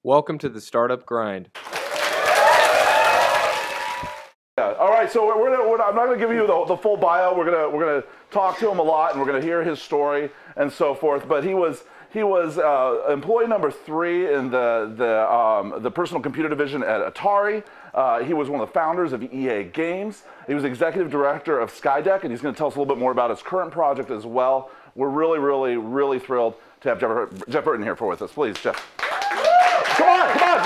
Welcome to the Startup Grind. Yeah. All right, so I'm not going to give you the full bio. We're gonna talk to him a lot, and we're going to hear his story and so forth. But he was employee number 3 in the personal computer division at Atari. He was one of the founders of EA Games. He was executive director of Skydeck, and he's going to tell us a little bit more about his current project as well. We're really thrilled to have Jeff Burton here with us. Please, Jeff. Come on! Get up!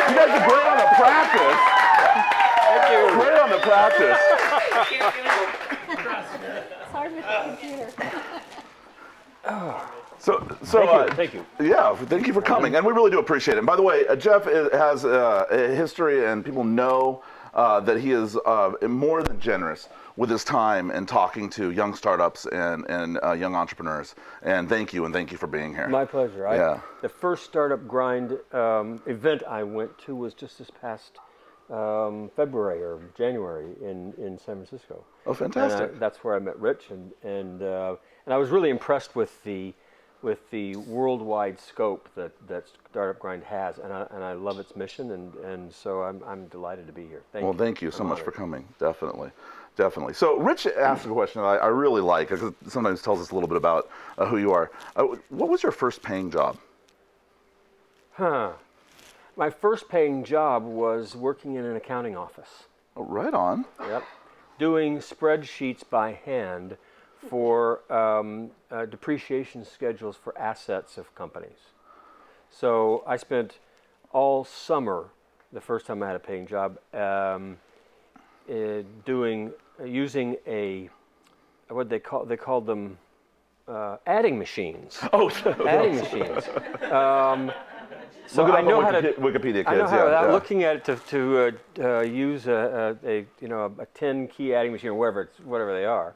You guys are great on the practice. Thank you. Great on the practice. It's hard with the computer. Thank you. Yeah, thank you for coming, and we really do appreciate it. And by the way, Jeff has a history, and people know that he is more than generous with his time and talking to young startups and young entrepreneurs. And thank you for being here. My pleasure. The first Startup Grind event I went to was just this past February or January in San Francisco. Oh, fantastic! And that's where I met Rich, and I was really impressed with the worldwide scope that Startup Grind has, and I love its mission, and so I'm delighted to be here. Thank you so much for coming. Definitely. So Rich asked a question that I really like, because it sometimes tells us a little bit about who you are. What was your first paying job? My first paying job was working in an accounting office. Oh, right on. Yep. Doing spreadsheets by hand for depreciation schedules for assets of companies. So I spent all summer, the first time I had a paying job, using they called them adding machines. Oh, adding machines. So look I know how to Wikipedia kids. I know how without looking at it to use a 10 key adding machine or whatever they are,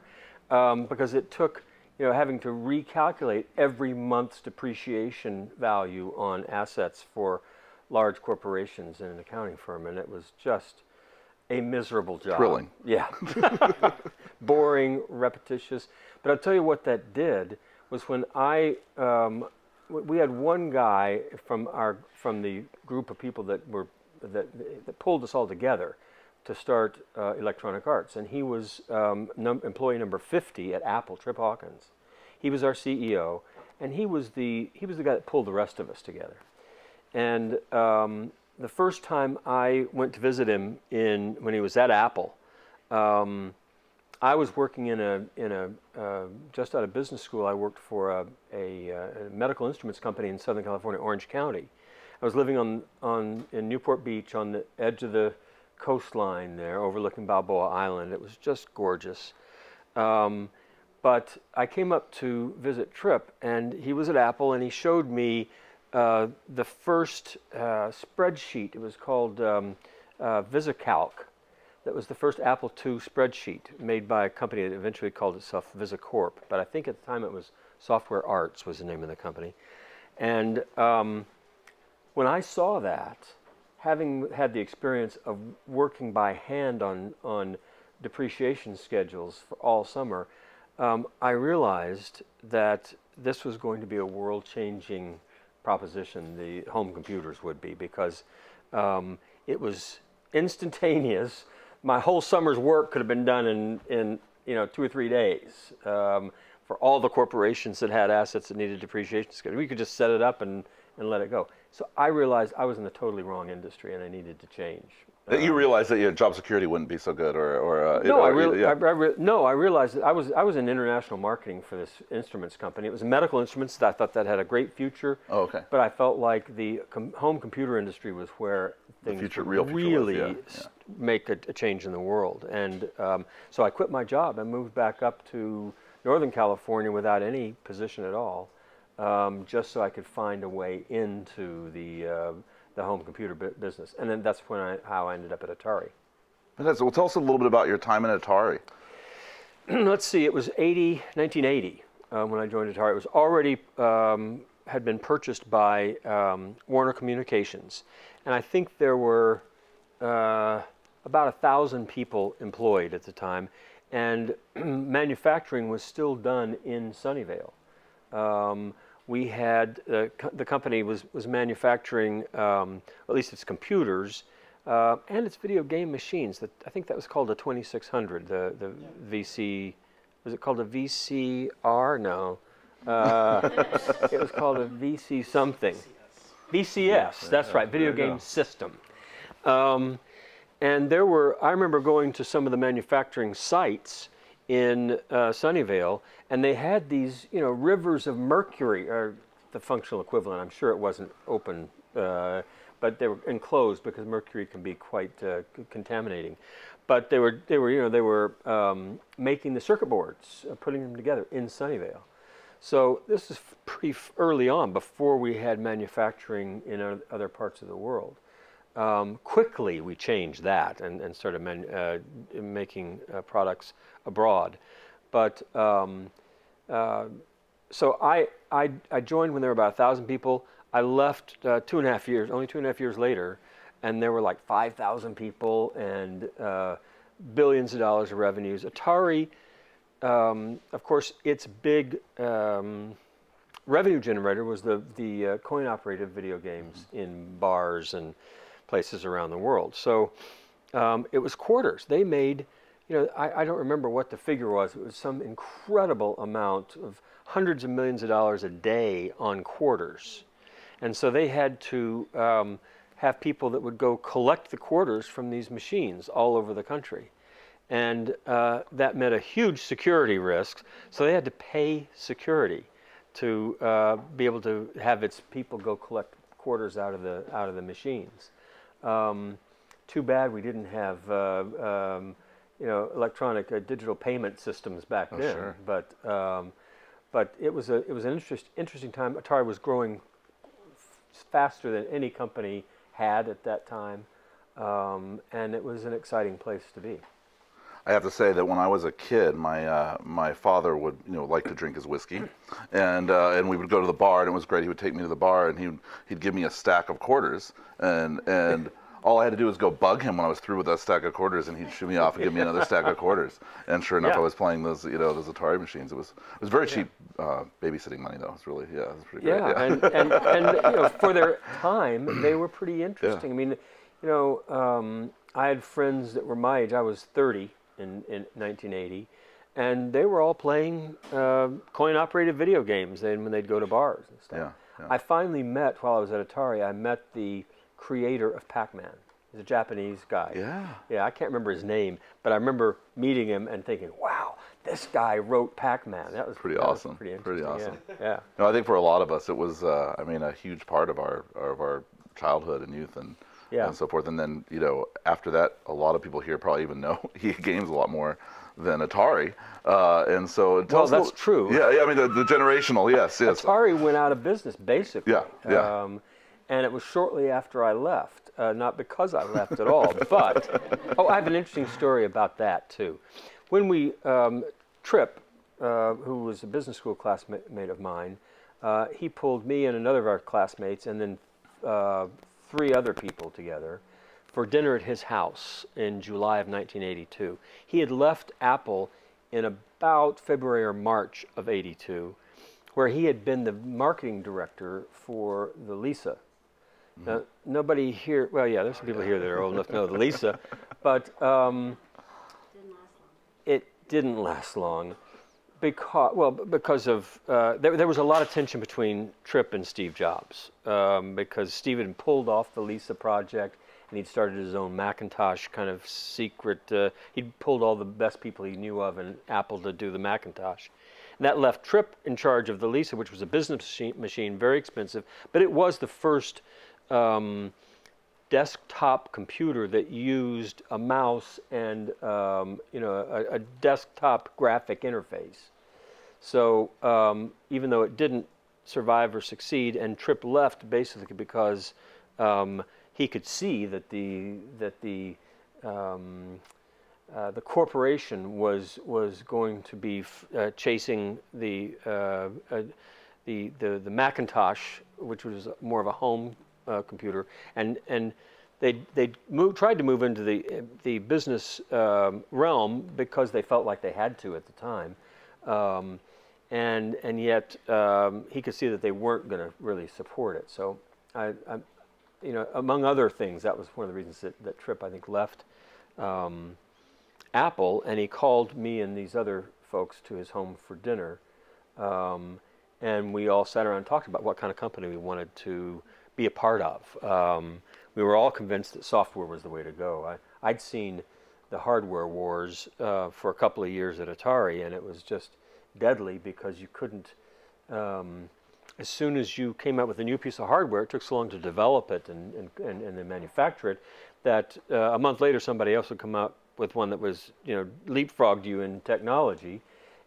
because it took having to recalculate every month's depreciation value on assets for large corporations in an accounting firm, and it was just a miserable job. Thrilling. Yeah. Boring, repetitious. But I'll tell you what that did was when we had one guy from the group of people that pulled us all together to start Electronic Arts, and he was employee number 50 at Apple, Trip Hawkins. He was our CEO, and he was the guy that pulled the rest of us together. And the first time I went to visit him when he was at Apple, I was working in a just out of business school. I worked for a medical instruments company in Southern California, Orange County. I was living in Newport Beach on the edge of the coastline there, overlooking Balboa Island. It was just gorgeous. But I came up to visit Tripp, and he was at Apple, and he showed me the first spreadsheet. It was called VisiCalc. That was the first Apple II spreadsheet made by a company that eventually called itself VisiCorp. But I think at the time it was Software Arts was the name of the company. And when I saw that, having had the experience of working by hand on depreciation schedules for all summer, I realized that this was going to be a world-changing proposition. The home computers would be, because it was instantaneous. My whole summer's work could have been done in 2 or 3 days for all the corporations that had assets that needed depreciation schedule. We could just set it up and let it go. So I realized I was in the totally wrong industry, and I needed to change. You realized that your job security wouldn't be so good, no, I realized that I was in international marketing for this instruments company. It was medical instruments that I thought that had a great future. Oh, okay. But I felt like the home computer industry was where things really make a change in the world. And so I quit my job and moved back up to Northern California without any position at all, just so I could find a way into the home computer business. And then that's how I ended up at Atari. Well, tell us a little bit about your time at Atari. Let's see, it was 1980 when I joined Atari. It was already had been purchased by Warner Communications. And I think there were about 1,000 people employed at the time. And manufacturing was still done in Sunnyvale. we had the company was manufacturing at least its computers and its video game machines. I think that was called a 2600. The VC, was it called a VCR? No, it was called a VC something. VCS. That's right. Video game system. And I remember going to some of the manufacturing sites in Sunnyvale, and they had these, rivers of mercury, or the functional equivalent. I'm sure it wasn't open, but they were enclosed because mercury can be quite contaminating. But they were making the circuit boards, putting them together in Sunnyvale. So this is pretty early on, before we had manufacturing in other parts of the world. Quickly we changed that and started making products abroad. But so I joined when there were about 1,000 people. I left only 2.5 years later, and there were like 5,000 people and billions of dollars of revenues. Atari, of course, its big revenue generator was the coin-operated video games in bars and places around the world. So it was quarters. They made, I don't remember what the figure was. It was some incredible amount of hundreds of millions of dollars a day on quarters. And so they had to have people that would go collect the quarters from these machines all over the country. And that meant a huge security risk. So they had to pay security to be able to have its people go collect quarters out of the machines. Too bad we didn't have electronic digital payment systems back then. Sure. But it was an interesting time. Atari was growing faster than any company had at that time, and it was an exciting place to be. I have to say that when I was a kid, my father would like to drink his whiskey, and we would go to the bar, and it was great. He would take me to the bar, and he'd give me a stack of quarters, and all I had to do was go bug him when I was through with that stack of quarters, and he'd shoo me off and give me another stack of quarters. And sure enough, I was playing those those Atari machines. It was very cheap babysitting money though. It was pretty great. Yeah, and for their time, they were pretty interesting. Yeah. I mean, I had friends that were my age. I was 30 in 1980, and they were all playing coin-operated video games when they'd go to bars and stuff. Yeah. I finally met, while I was at Atari, I met the creator of Pac-Man. He's a Japanese guy. Yeah, I can't remember his name, but I remember meeting him and thinking, wow, this guy wrote Pac-Man. That was pretty awesome. Pretty interesting. Pretty awesome. Yeah. No, I think for a lot of us, it was a huge part of our childhood and youth and so forth. And then after that, a lot of people here probably even know EA Games a lot more than Atari. And so that's true. Yeah. I mean the generational. Yes. Atari went out of business basically. Yeah. And it was shortly after I left, not because I left at all, but, I have an interesting story about that too. When Tripp, who was a business school classmate of mine, he pulled me and another of our classmates and then 3 other people together for dinner at his house in July of 1982. He had left Apple in about February or March of '82, where he had been the marketing director for the Lisa. Now, nobody here, well, yeah, there's some people here that are old enough to know the Lisa, but it didn't last long because of, there was a lot of tension between Tripp and Steve Jobs, because Steve had pulled off the Lisa project, and he'd started his own Macintosh kind of secret, he'd pulled all the best people he knew of in Apple to do the Macintosh. And that left Tripp in charge of the Lisa, which was a business machine, very expensive, but it was the first desktop computer that used a mouse and a desktop graphic interface. So even though it didn't survive or succeed, and Tripp left basically because he could see that the corporation was going to be chasing the Macintosh, which was more of a home computer, and they tried to move into the business realm because they felt like they had to at the time, and yet he could see that they weren't going to really support it. So I, you know, among other things, that was one of the reasons that Tripp, I think, left Apple, and he called me and these other folks to his home for dinner, and we all sat around and talked about what kind of company we wanted to be a part of. We were all convinced that software was the way to go. I'd seen the hardware wars for a couple of years at Atari, and it was just deadly because you couldn't, as soon as you came out with a new piece of hardware, it took so long to develop it and then manufacture it that a month later somebody else would come out with one that was, you know, leapfrogged you in technology.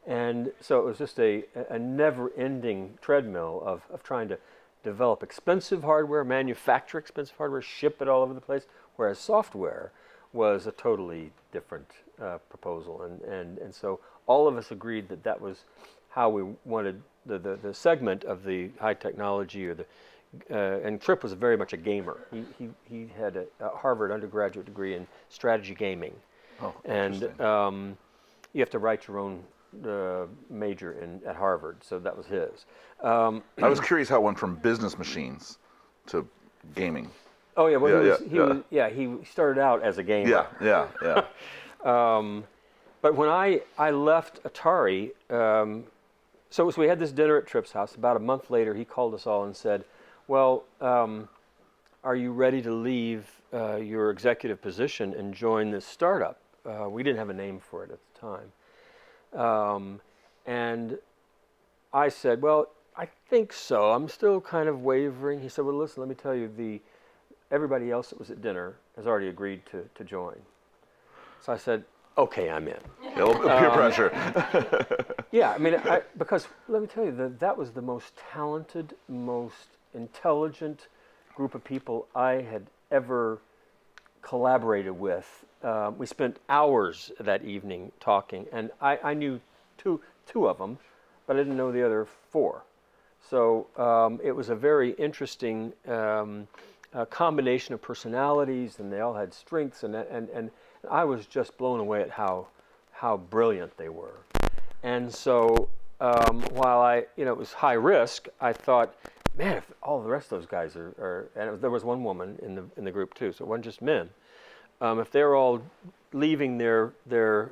And so it was just a never-ending treadmill of trying to develop expensive hardware, manufacture expensive hardware, ship it all over the place, whereas software was a totally different proposal. And so all of us agreed that that was how we wanted the segment of the high technology, or the and Tripp was very much a gamer. He had a Harvard undergraduate degree in strategy gaming. Oh, and you have to write your own major at Harvard, so that was his. I was curious how it went from business machines to gaming. Oh yeah, well he started out as a gamer. Yeah. But when I left Atari, so we had this dinner at Tripp's house. About a month later, he called us all and said, "Well, are you ready to leave your executive position and join this startup?" We didn't have a name for it at the time. And I said, "Well, I think so. I'm still kind of wavering." He said, "Well, listen, let me tell you, everybody else that was at dinner has already agreed to join." So I said, "Okay, I'm in." Peer pressure. Yeah, I mean, because let me tell you, that was the most talented, most intelligent group of people I had ever collaborated with. We spent hours that evening talking, and I knew two of them, but I didn't know the other four. So it was a very interesting combination of personalities, and they all had strengths, and I was just blown away at how brilliant they were. And so while it was high risk, I thought, man, if all the rest of those guys are and there was one woman in the group too, so it wasn't just men. If they're all leaving their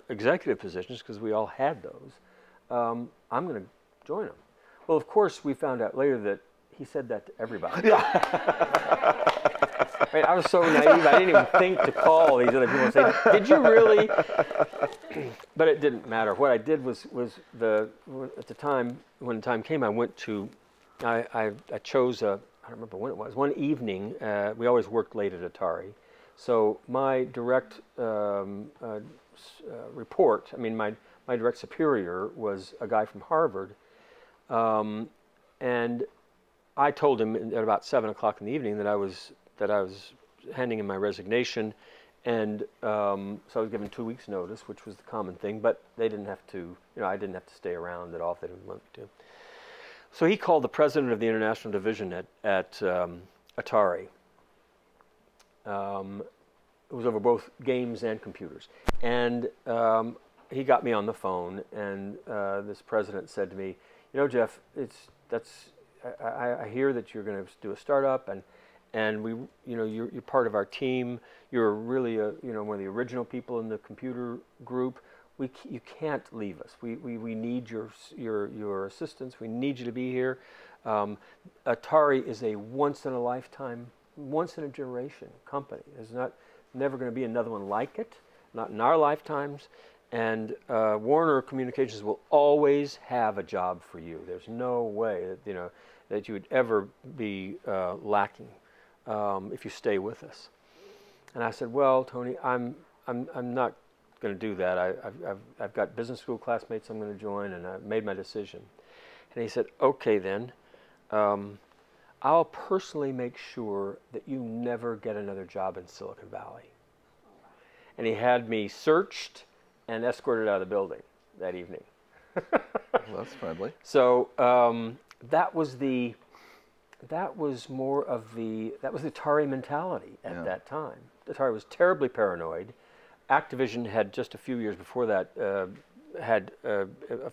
executive positions, because we all had those, I'm going to join them. Well, of course, we found out later that he said that to everybody. I mean, I was so naive, I didn't even think to call these other people and say, "Did you really?" But it didn't matter. What I did was at the time, when the time came, I chose I don't remember when it was, one evening, we always worked late at Atari. So my direct report, I mean, my direct superior was a guy from Harvard, and I told him at about 7 o'clock in the evening that I was handing in my resignation, and so I was given 2 weeks' notice, which was the common thing. But they didn't have to, I didn't have to stay around at all if they didn't want me to. So he called the president of the international division at Atari. It was over both games and computers, and he got me on the phone, and this president said to me, "Jeff, I hear that you're going to do a startup, and we, you're part of our team. You're really one of the original people in the computer group. You can't leave us. We need your assistance. We need you to be here. Atari is a once in a lifetime, once in a generation company. There's never going to be another one like it, not in our lifetimes. And Warner Communications will always have a job for you. There's no way that you would ever be lacking if you stay with us." And I said, "Well, Tony, I'm not going to do that. I've got business school classmates I'm going to join, and I've made my decision." And he said, "Okay, then, I'll personally make sure that you never get another job in Silicon Valley." And he had me searched and escorted out of the building that evening. Well, that's friendly. So that was the Atari mentality at that time. Atari was terribly paranoid. Activision had just a few years before that had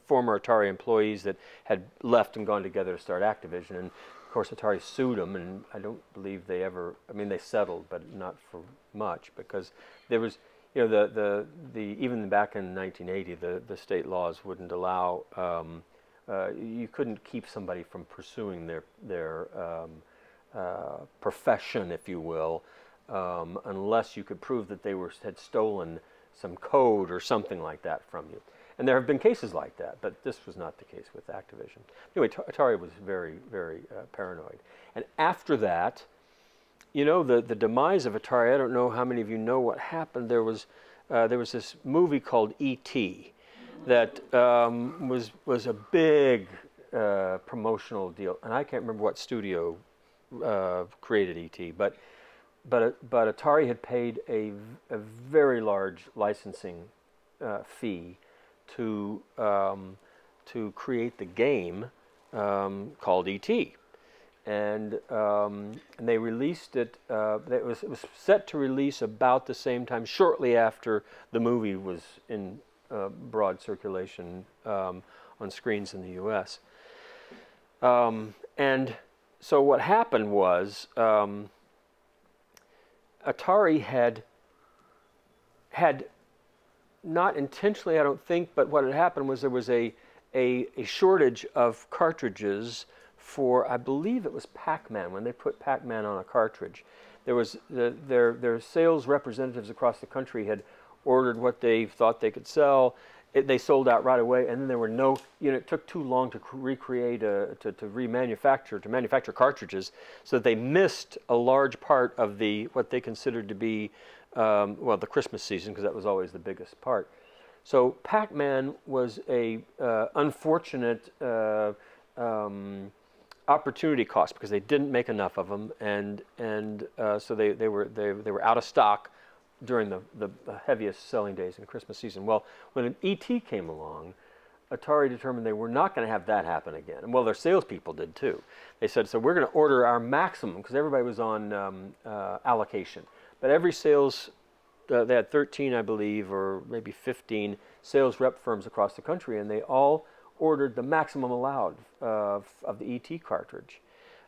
former Atari employees that had left and gone together to start Activision, and of course Atari sued them, and I don't believe they ever. I mean, they settled, but not for much, because there was, you know, even back in 1980, the state laws wouldn't allow. You couldn't keep somebody from pursuing their profession, if you will, unless you could prove that they had stolen some code or something like that from you. And there have been cases like that, but this was not the case with Activision. Anyway, Atari was very, very paranoid. And after that, you know, the demise of Atari, I don't know how many of you know what happened. There was this movie called E.T. that was a big promotional deal. And I can't remember what studio created E.T., but Atari had paid a very large licensing fee to create the game called E.T., and they released it. It was set to release about the same time, shortly after the movie was in broad circulation on screens in the U.S. And so what happened was, Atari had not intentionally, I don't think, but what had happened was there was a shortage of cartridges for, I believe it was Pac-Man, when they put Pac-Man on a cartridge. There was their sales representatives across the country had ordered what they thought they could sell. They sold out right away, and then there were no, you know, it took too long to recreate, to manufacture cartridges, so they missed a large part of what they considered to be, well, the Christmas season, because that was always the biggest part. So Pac-Man was a unfortunate opportunity cost, because they didn't make enough of them, and so they were out of stock during the heaviest selling days in the Christmas season. Well, when an E.T. came along, Atari determined they were not going to have that happen again. And well, their salespeople did too. They said, so we're going to order our maximum, because everybody was on allocation. But every sales, they had 13, I believe, or maybe 15 sales rep firms across the country, and they all ordered the maximum allowed of the E.T. cartridge.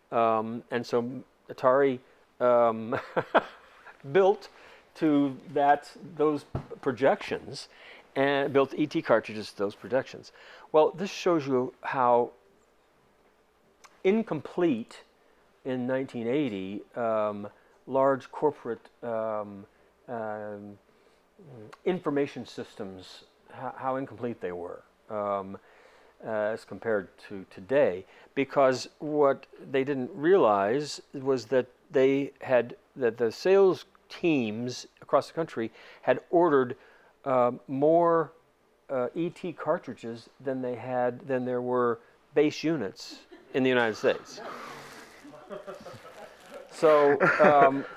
And so Atari built to those projections, and built E.T. cartridges to those projections. Well, this shows you how incomplete in 1980 large corporate information systems, how incomplete they were as compared to today, because what they didn't realize was that the sales teams across the country had ordered more E.T. cartridges than there were base units in the United States. So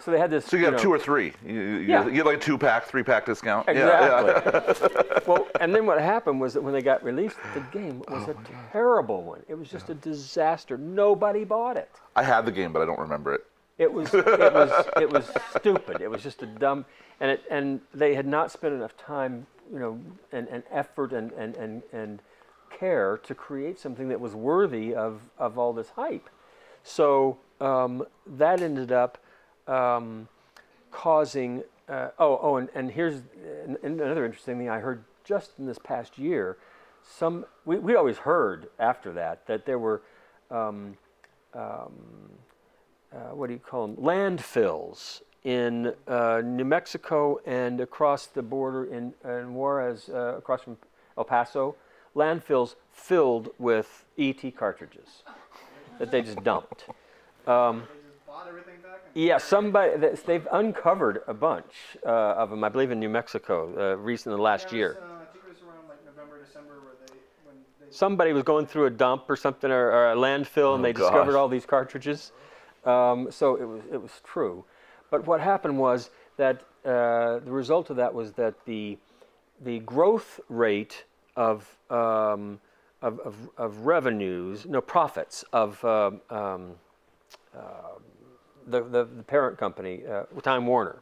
they had this. So you have two or three. You get like a 2-pack, 3-pack discount. Exactly. Yeah. Well, and then what happened was that when they got released, the game was a terrible one. It was just a disaster. Nobody bought it. I had the game, but I don't remember it. It was stupid. It was just a dumb, and they had not spent enough time, you know, and effort and care to create something that was worthy of all this hype. So that ended up causing. And here's another interesting thing I heard just in this past year. We always heard after that there were. What do you call them? Landfills in New Mexico and across the border in Juarez, across from El Paso. Landfills filled with E.T. cartridges that they just dumped. They just bought everything back? Yeah, they've uncovered a bunch of them, I believe, in New Mexico recently, last year. I think it was around like November, December, when they somebody was going through a dump or something, or a landfill, and they discovered all these cartridges. So it was true. But what happened was that the result of that was that the growth rate of revenues, no profits of the parent company, Time Warner,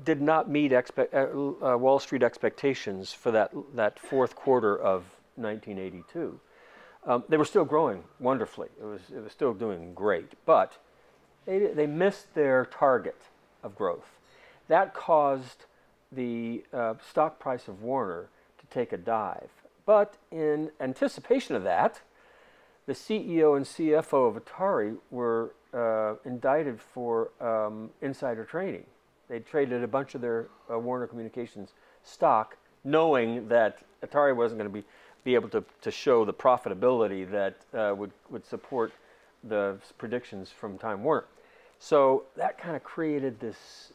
did not meet Wall Street expectations for that fourth quarter of 1982. They were still growing wonderfully. It was still doing great, but they missed their target of growth. That caused the stock price of Warner to take a dive. But in anticipation of that, the CEO and CFO of Atari were indicted for insider trading. They traded a bunch of their Warner Communications stock, knowing that Atari wasn't going to be able to show the profitability that would support the predictions from Time Warner. So that kind of created this,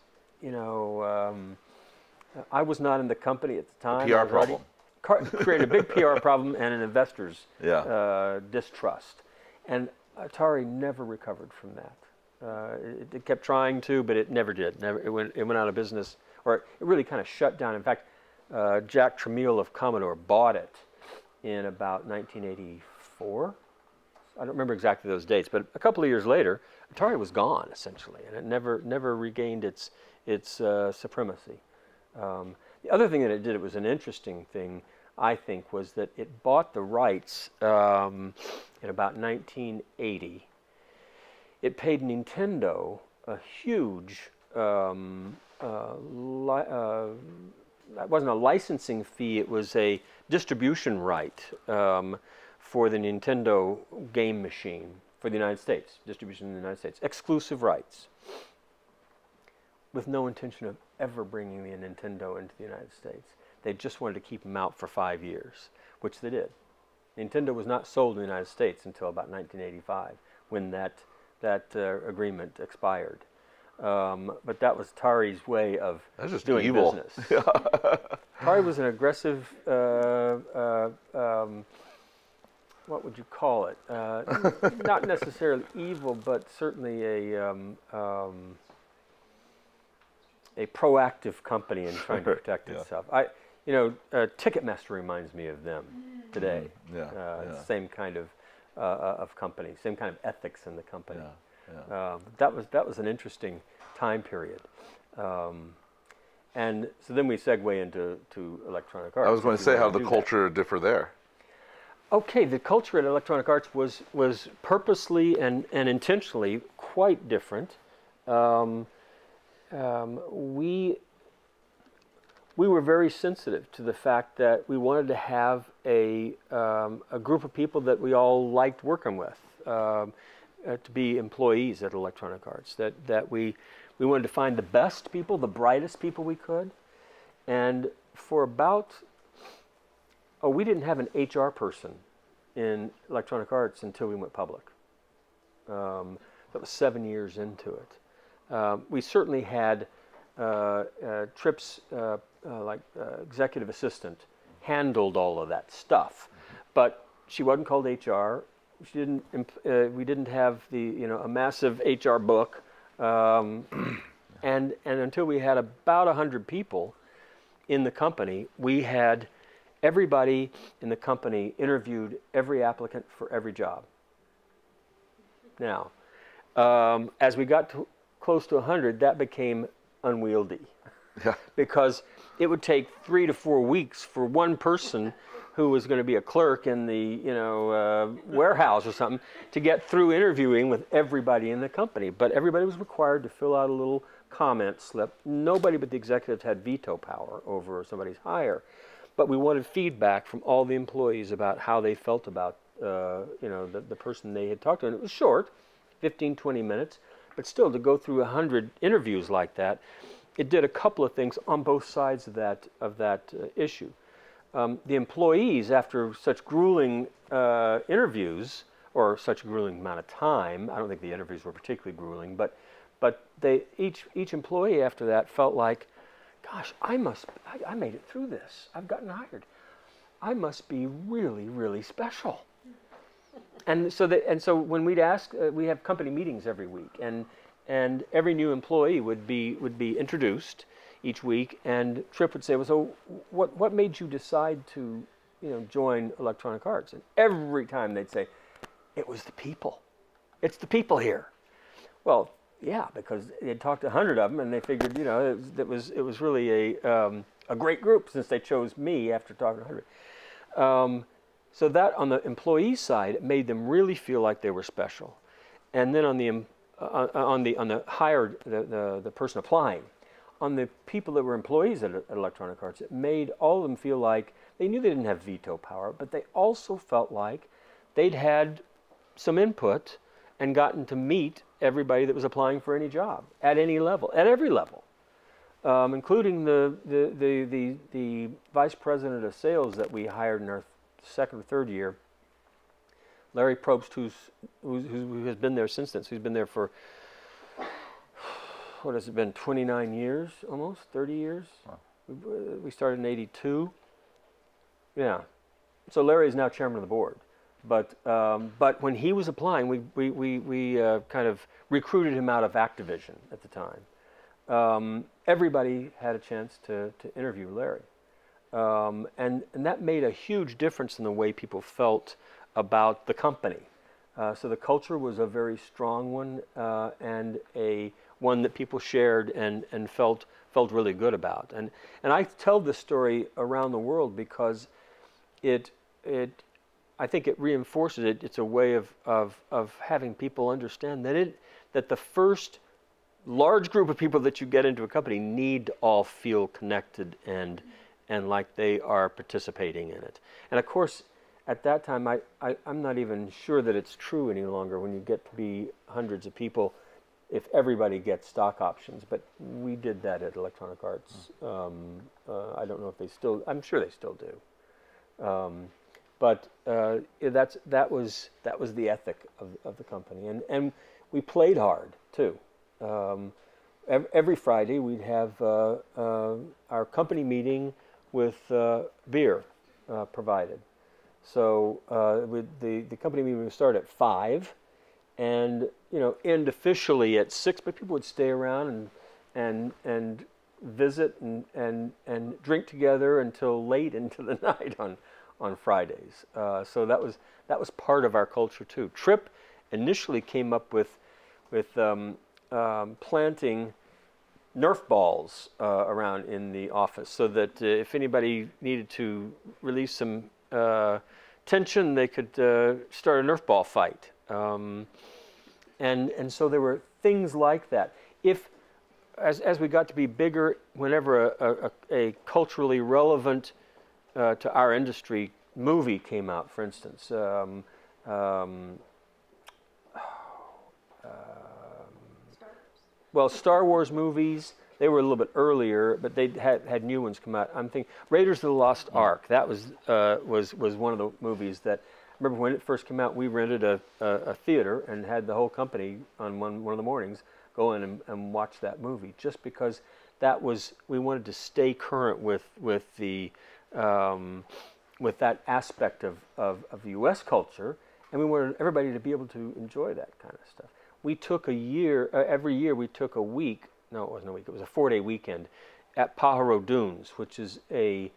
I was not in the company at the time. PR problem. Created a big PR problem and an investor's distrust. And Atari never recovered from that. It kept trying to, but it never did. It went out of business, or it really kind of shut down. In fact, Jack Tramiel of Commodore bought it in about 1984. I don't remember exactly those dates, but a couple of years later, Atari was gone essentially, and it never regained its supremacy. The other thing that it did, it was an interesting thing, I think, was that it bought the rights in about 1980. It paid Nintendo a huge, it wasn't a licensing fee, it was a distribution right for the Nintendo game machine for the United States, distribution in the United States, exclusive rights, with no intention of ever bringing the Nintendo into the United States. They just wanted to keep them out for 5 years, which they did. Nintendo was not sold in the United States until about 1985, when that agreement expired. But that was Atari's way of doing evil. business. Atari was an aggressive, what would you call it? Not necessarily evil, but certainly a proactive company in trying to protect itself. Ticketmaster reminds me of them today. Same kind of company, same kind of ethics in the company. That was an interesting time period. And so then we segue into Electronic Arts. I was going to say, how did the culture differ there? Okay, the culture at Electronic Arts was purposely and intentionally quite different. We were very sensitive to the fact that we wanted to have a group of people that we all liked working with, to be employees at Electronic Arts. That we wanted to find the best people, the brightest people we could, and for about we didn't have an HR person in Electronic Arts until we went public. That was 7 years into it. We certainly had Tripp's executive assistant handled all of that stuff, but she wasn't called HR. She didn't. We didn't have a massive HR book, and until we had about 100 people in the company, we had everybody in the company interviewed every applicant for every job. Now, as we got close to 100, that became unwieldy. Because it would take 3 to 4 weeks for one person who was going to be a clerk in the warehouse or something to get through interviewing with everybody in the company. But everybody was required to fill out a little comment slip. Nobody but the executives had veto power over somebody's hire. But we wanted feedback from all the employees about how they felt about the person they had talked to. And it was short, 15, 20 minutes. But still, to go through 100 interviews like that, it did a couple of things on both sides of that issue. The employees, after such grueling interviews, or such a grueling amount of time, I don't think the interviews were particularly grueling, but each employee after that felt like, gosh, I made it through this. I've gotten hired. I must be really, really special. And so when we'd ask, we have company meetings every week, and every new employee would be introduced each week, and Tripp would say, well, so what made you decide to join Electronic Arts? And every time they'd say, it was the people. It's the people here. Well, yeah, because they had talked to 100 of them, and they figured, you know, it was really a great group since they chose me after talking to 100. So that on the employee side, it made them really feel like they were special, and then on the hired the person applying, on the people that were employees at Electronic Arts, it made all of them feel like they knew they didn't have veto power, but they also felt like they'd had some input and gotten to meet everybody that was applying for any job at any level, at every level, including the vice president of sales that we hired in our second or third year, Larry Probst, who has been there since then. So he's been there for, what has it been, 29 years almost, 30 years? Wow. We started in '82. Yeah. So Larry is now chairman of the board. But when he was applying, we kind of recruited him out of Activision at the time. Everybody had a chance to interview Larry. And that made a huge difference in the way people felt about the company. So the culture was a very strong one, and one that people shared and felt really good about. And I tell this story around the world because I think it reinforces it. It's a way of having people understand that the first large group of people that you get into a company need to all feel connected and like they are participating in it. And of course, at that time, I'm not even sure that it's true any longer when you get to be hundreds of people, if everybody gets stock options. But we did that at Electronic Arts. I don't know if they still, I'm sure they still do. But that was the ethic of the company. And we played hard, too. Every Friday, we'd have our company meeting with beer provided. So the company meeting would start at 5, and end officially at 6. But people would stay around and visit and drink together until late into the night on Fridays. So that was part of our culture too. Tripp initially came up with planting Nerf balls around in the office, so that if anybody needed to release some tension, they could start a Nerf ball fight. And so there were things like that. As we got to be bigger, whenever a culturally relevant to our industry movie came out, for instance, well, Star Wars movies, they were a little bit earlier, but they had new ones come out. I'm thinking Raiders of the Lost Ark. That was one of the movies that, I remember when it first came out, we rented a theater and had the whole company on one of the mornings go in and watch that movie, just because we wanted to stay current with that aspect of U.S. culture, and we wanted everybody to be able to enjoy that kind of stuff. We took every year we took a week, no, it wasn't a week, it was a 4-day weekend at Pajaro Dunes, which is a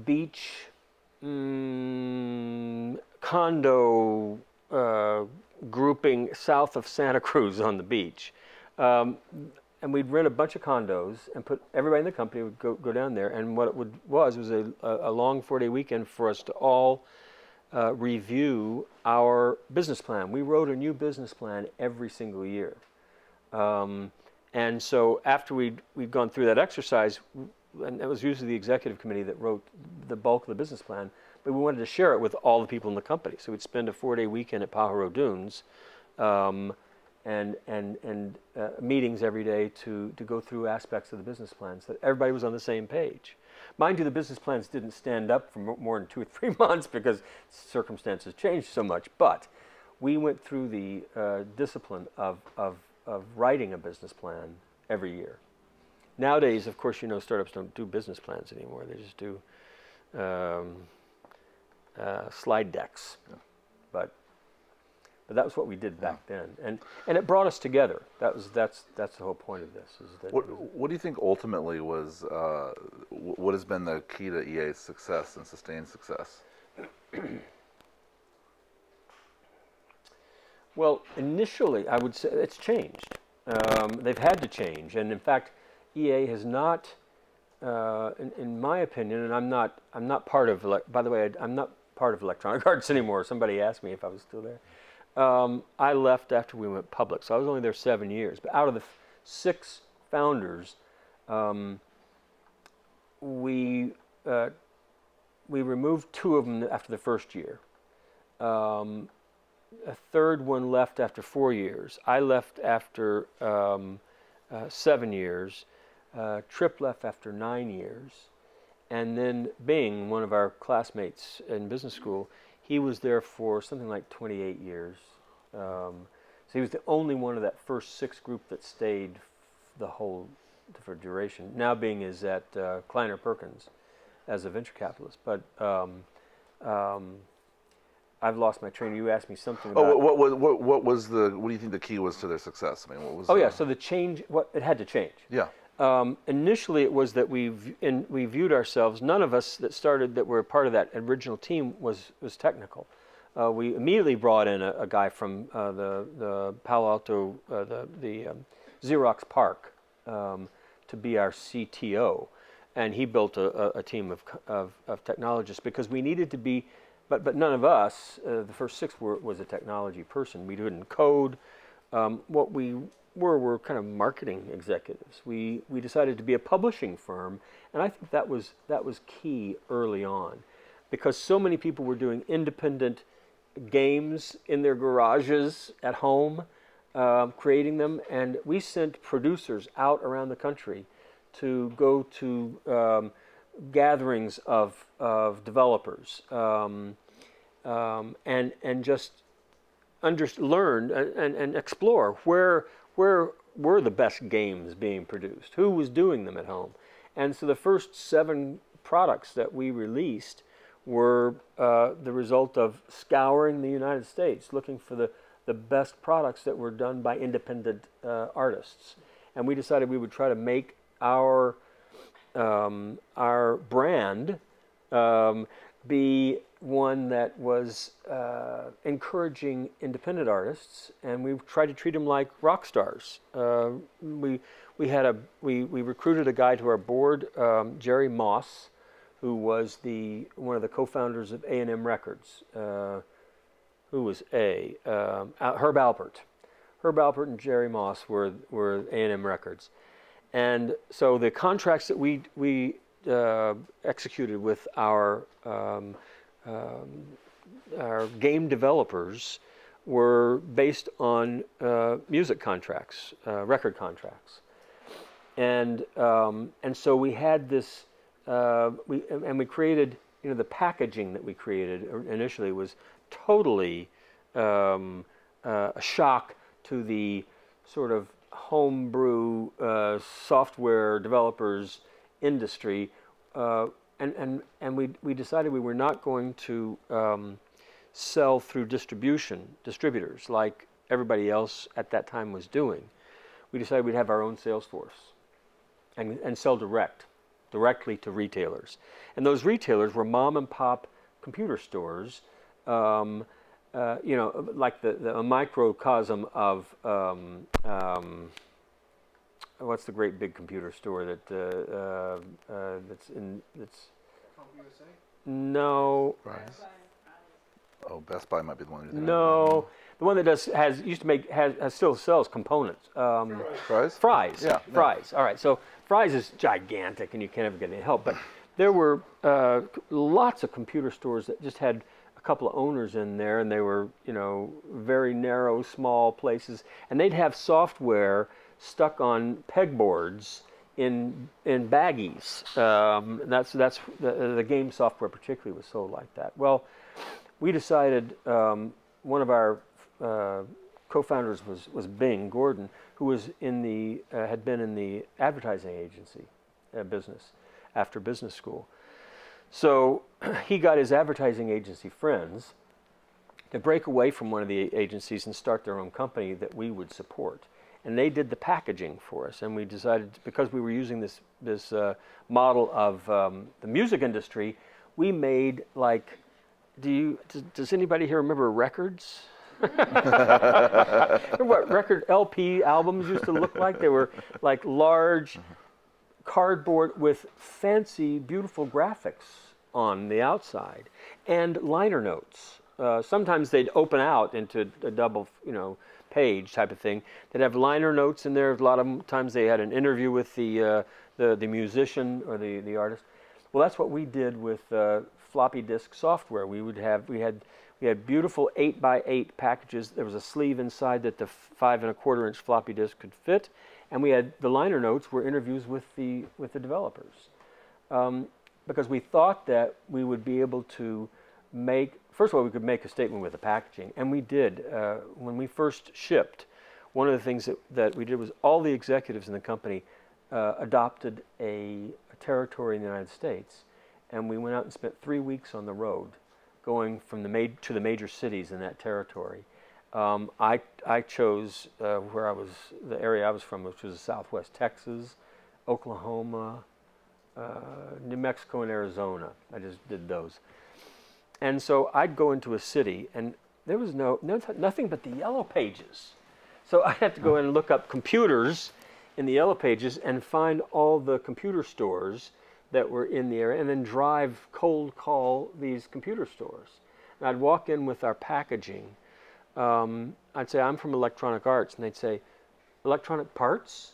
beach condo grouping south of Santa Cruz on the beach. And we'd rent a bunch of condos and put everybody in the company would go down there, and what it was a long 4-day weekend for us to all review our business plan. We wrote a new business plan every single year. And so after we'd gone through that exercise, and it was usually the executive committee that wrote the bulk of the business plan, but we wanted to share it with all the people in the company. So we'd spend a 4-day weekend at Pajaro Dunes, and meetings every day to go through aspects of the business plan so that everybody was on the same page. Mind you, the business plans didn't stand up for more than 2 or 3 months because circumstances changed so much, but we went through the discipline of writing a business plan every year. Nowadays, of course, startups don't do business plans anymore. They just do slide decks. Yeah. But that was what we did back then, and it brought us together. That's the whole point of this. Is that what do you think ultimately was what has been the key to EA's success and sustained success? Well, initially, I would say it's changed. They've had to change, and in fact, EA has not, in my opinion, and I'm not part of. By the way, I'm not part of Electronic Arts anymore. Somebody asked me if I was still there. I left after we went public, so I was only there 7 years. But out of the 6 founders, we removed 2 of them after the first year. A third one left after 4 years. I left after 7 years. Tripp left after 9 years. And then Bing, one of our classmates in business school, he was there for something like 28 years. So he was the only one of that first 6 group that stayed the whole for duration. Now Bing is at Kleiner Perkins as a venture capitalist. But I've lost my train. You asked me something about... What was the? What do you think the key was to their success? I mean, what was? Oh yeah, so the change. It had to change. Yeah. Initially, it was that we viewed ourselves. None of us that started that were part of that original team was technical. We immediately brought in a guy from the Palo Alto, the Xerox Park, to be our CTO, and he built a team of technologists because we needed to be. But none of us, the first 6 was a technology person. We didn't code. What we were kind of marketing executives. We decided to be a publishing firm, and I think that was key early on, because so many people were doing independent games in their garages at home, creating them, and we sent producers out around the country to go to gatherings of developers and just learn and explore where were the best games being produced, who was doing them at home. And so the first 7 products that we released were the result of scouring the United States, looking for the best products that were done by independent artists. And we decided we would try to make our brand be one that was encouraging independent artists, and we tried to treat them like rock stars. We recruited a guy to our board, Jerry Moss, who was one of the co-founders of A&M Records. Who was Herb Alpert. Herb Alpert and Jerry Moss were A&M Records. And so the contracts that we executed with our game developers were based on music contracts, record contracts, and so we had this. We created, the packaging that we created initially was totally a shock to the sort of homebrew software developers industry, and we decided we were not going to sell through distributors like everybody else at that time was doing. We decided we'd have our own sales force and sell directly to retailers, and those retailers were mom and pop computer stores. Like a microcosm of what's the great big computer store that's USA? No. Fry's. Oh, Best Buy might be the one. No, the one that still sells components. Fry's. Fry's. Yeah. Fry's. All right. So Fry's is gigantic, and you can't ever get any help. But there were lots of computer stores that just had a couple of owners in there, and they were, very narrow, small places, and they'd have software stuck on pegboards in baggies. That's the game software particularly was sold like that. Well, we decided one of our co-founders was Bing Gordon, who was had been in the advertising agency business after business school. So he got his advertising agency friends to break away from one of the agencies and start their own company that we would support. And they did the packaging for us. And we decided, because we were using this model of the music industry, we made does anybody here remember records? Remember what record LP albums used to look like? They were like large cardboard with fancy, beautiful graphics on the outside and liner notes. Sometimes they'd open out into a double, page type of thing. They'd have liner notes in there. A lot of times they had an interview with the musician or the artist. Well, that's what we did with floppy disk software. We had beautiful 8x8 packages. There was a sleeve inside that the 5 1/4 inch floppy disk could fit, and we had the liner notes were interviews with the developers, because we thought that we would be able to make. First of all, we could make a statement with the packaging, and we did. When we first shipped, one of the things that we did was all the executives in the company adopted a territory in the United States, and we went out and spent 3 weeks on the road, going from to the major cities in that territory. I chose the area I was from, which was Southwest Texas, Oklahoma, New Mexico, and Arizona. I just did those. And so I'd go into a city, and there was nothing but the yellow pages. So I had to go in and look up computers in the yellow pages and find all the computer stores that were in the area, and then cold call these computer stores. And I'd walk in with our packaging. I'd say, I'm from Electronic Arts, and they'd say, Electronic Parts?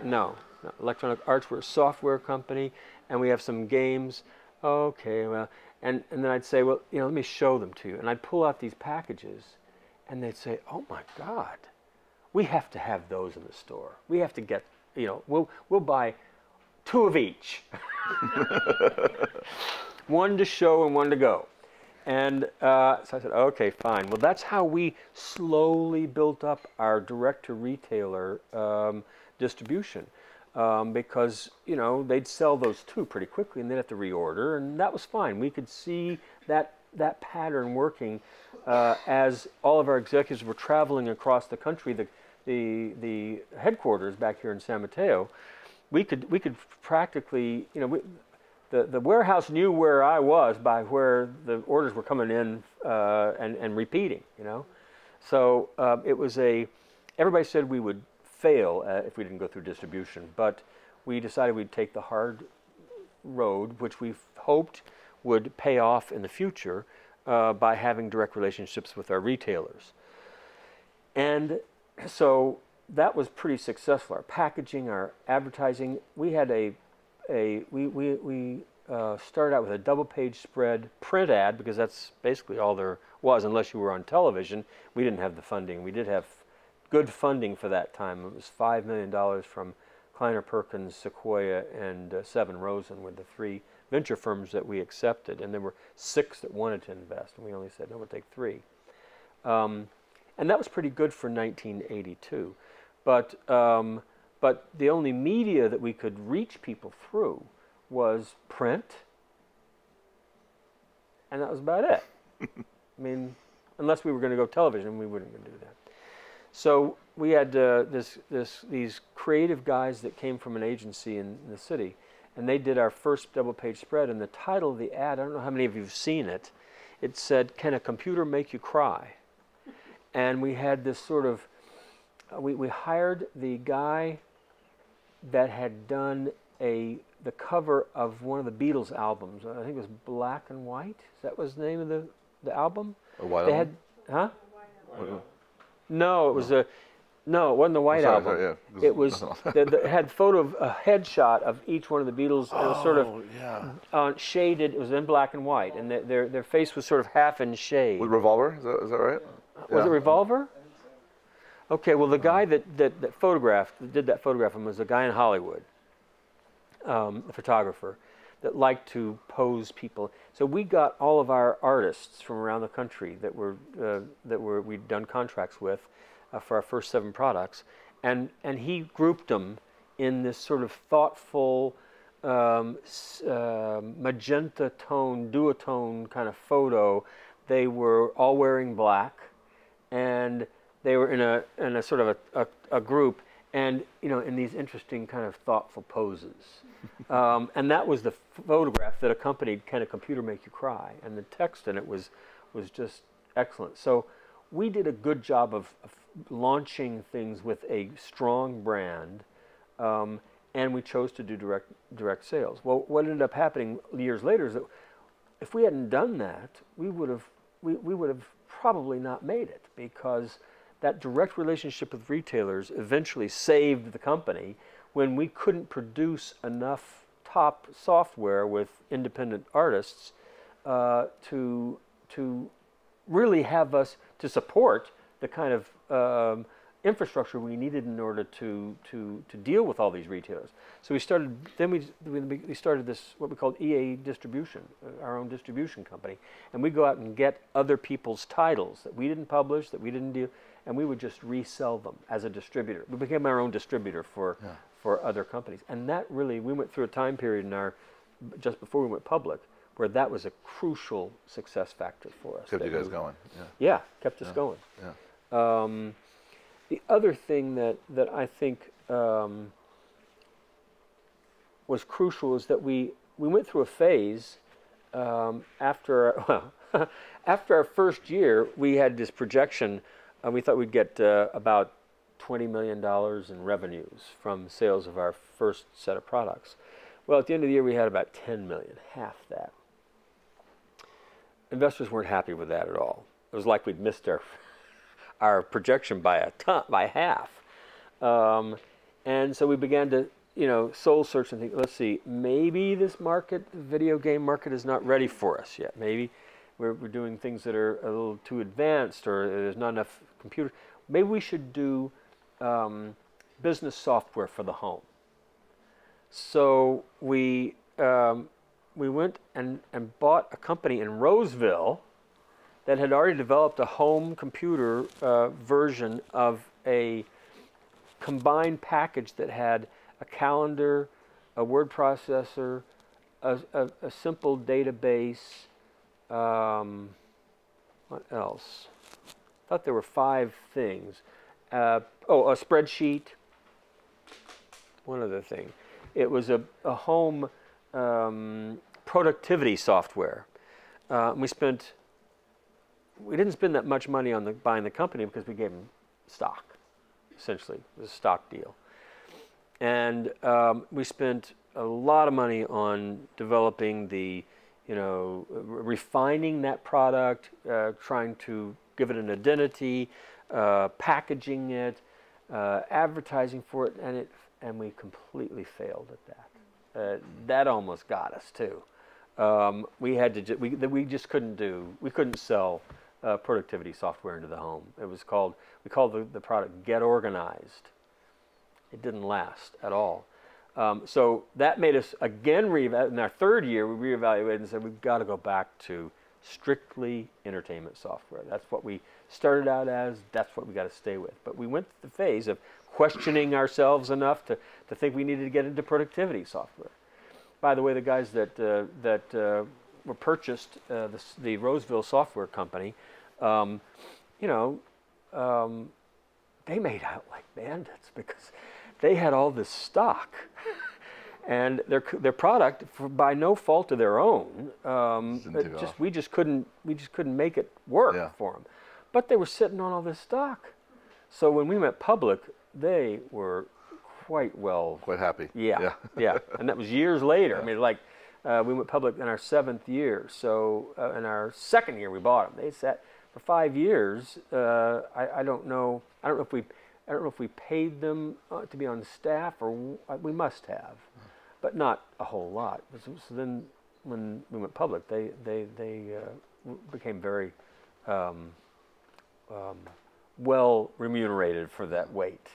No, Electronic Arts, we're a software company, and we have some games. Okay, well, and then I'd say, well, let me show them to you. And I'd pull out these packages, and they'd say, oh my God, we have to have those in the store. We have to get, we'll buy 2 of each. One to show and one to go. And so I said, okay, fine. Well, that's how we slowly built up our direct-to-retailer distribution. Because, they'd sell those 2 pretty quickly, and they'd have to reorder, and that was fine. We could see that pattern working as all of our executives were traveling across the country. The headquarters back here in San Mateo, we could practically, the warehouse knew where I was by where the orders were coming in and repeating, So it was everybody said we would fail if we didn't go through distribution, but we decided we'd take the hard road, which we hoped would pay off in the future by having direct relationships with our retailers. And so that was pretty successful. Our packaging, our advertising. We had we started out with a double-page spread print ad, because that's basically all there was, unless you were on television. We didn't have the funding. We did have good funding for that time. It was $5 million from Kleiner Perkins, Sequoia, and Seven Rosen were the 3 venture firms that we accepted, and there were 6 that wanted to invest, and we only said, no, we'll take 3. And that was pretty good for 1982. But the only media that we could reach people through was print, and that was about it. I mean, unless we were going to go television, we wouldn't do that. So we had these creative guys that came from an agency in the city, and they did our first double-page spread, and the title of the ad, I don't know how many of you have seen it, it said, "Can a computer make you cry?" And we had this sort of, we hired the guy that had done the cover of one of the Beatles albums. I think it was Black and White. That was the name of the album? A white album? Huh? No, it was no, it wasn't the White Album. Sorry, yeah. It was it had a headshot of each one of the Beatles. It was sort of shaded. It was in black and white, and their face was sort of half in shade. With Revolver, is that right? Was it Revolver? Okay, well, the guy that did that photograph of him was a guy in Hollywood, a photographer that liked to pose people. So we got all of our artists from around the country that we'd done contracts with for our first 7 products, and he grouped them in this sort of thoughtful magenta tone, duotone kind of photo. They were all wearing black, and they were in a sort of a group, and in these interesting kind of thoughtful poses. And that was the photograph that accompanied "Can a Computer Make You Cry?" And the text in it was just excellent. So we did a good job of launching things with a strong brand, and we chose to do direct sales. Well, what ended up happening years later is that if we hadn't done that, we would have probably not made it, because that direct relationship with retailers eventually saved the company when we couldn't produce enough top software with independent artists to really have us to support the kind of infrastructure we needed in order to deal with all these retailers. So we started this what we called EA distribution, our own distribution company, and we go out and get other people's titles that we didn't publish, that we didn't do, and we would just resell them as a distributor. We became our own distributor for other companies, and that really, we went through a time period just before we went public where that was a crucial success factor for us. Kept you guys going. Yeah, kept us going. Yeah. The other thing that I think was crucial is that we went through a phase after our first year. We had this projection, we thought we'd get about $20 million in revenues from sales of our first set of products. Well, at the end of the year, we had about 10 million, half that. Investors weren't happy with that at all. It was like we'd missed our projection by half. And so we began to, soul search and think, let's see, maybe this market, the video game market, is not ready for us yet. Maybe we're doing things that are a little too advanced, or there's not enough computers. Maybe we should do business software for the home. So we went and bought a company in Roseville that had already developed a home computer version of a combined package that had a calendar, a word processor, a simple database. What else? I thought there were 5 things. A spreadsheet. One other thing. It was a home productivity software. We didn't spend that much money on buying the company because we gave them stock, essentially. It was a stock deal. And we spent a lot of money on developing refining that product, trying to give it an identity, packaging it, advertising for it, and we completely failed at that. That almost got us too. We couldn't sell productivity software into the home. We called the product Get Organized. It didn't last at all. So that made us again in our third year, we reevaluated and said, we've got to go back to strictly entertainment software. That's what we started out as. That's what we got to stay with. But we went through the phase of questioning ourselves enough to think we needed to get into productivity software. By the way, the guys that were purchased the Roseville software company, they made out like bandits because they had all this stock, and their product, by no fault of their own, we just couldn't make it work for them. But they were sitting on all this stock, so when we went public, they were quite happy. Yeah. And that was years later. I mean, we went public in our 7th year. So in our 2nd year, we bought them. They sat for 5 years. I don't know if we paid them to be on staff, or we must have, but not a whole lot. So then, when we went public, they became very well remunerated for that wait.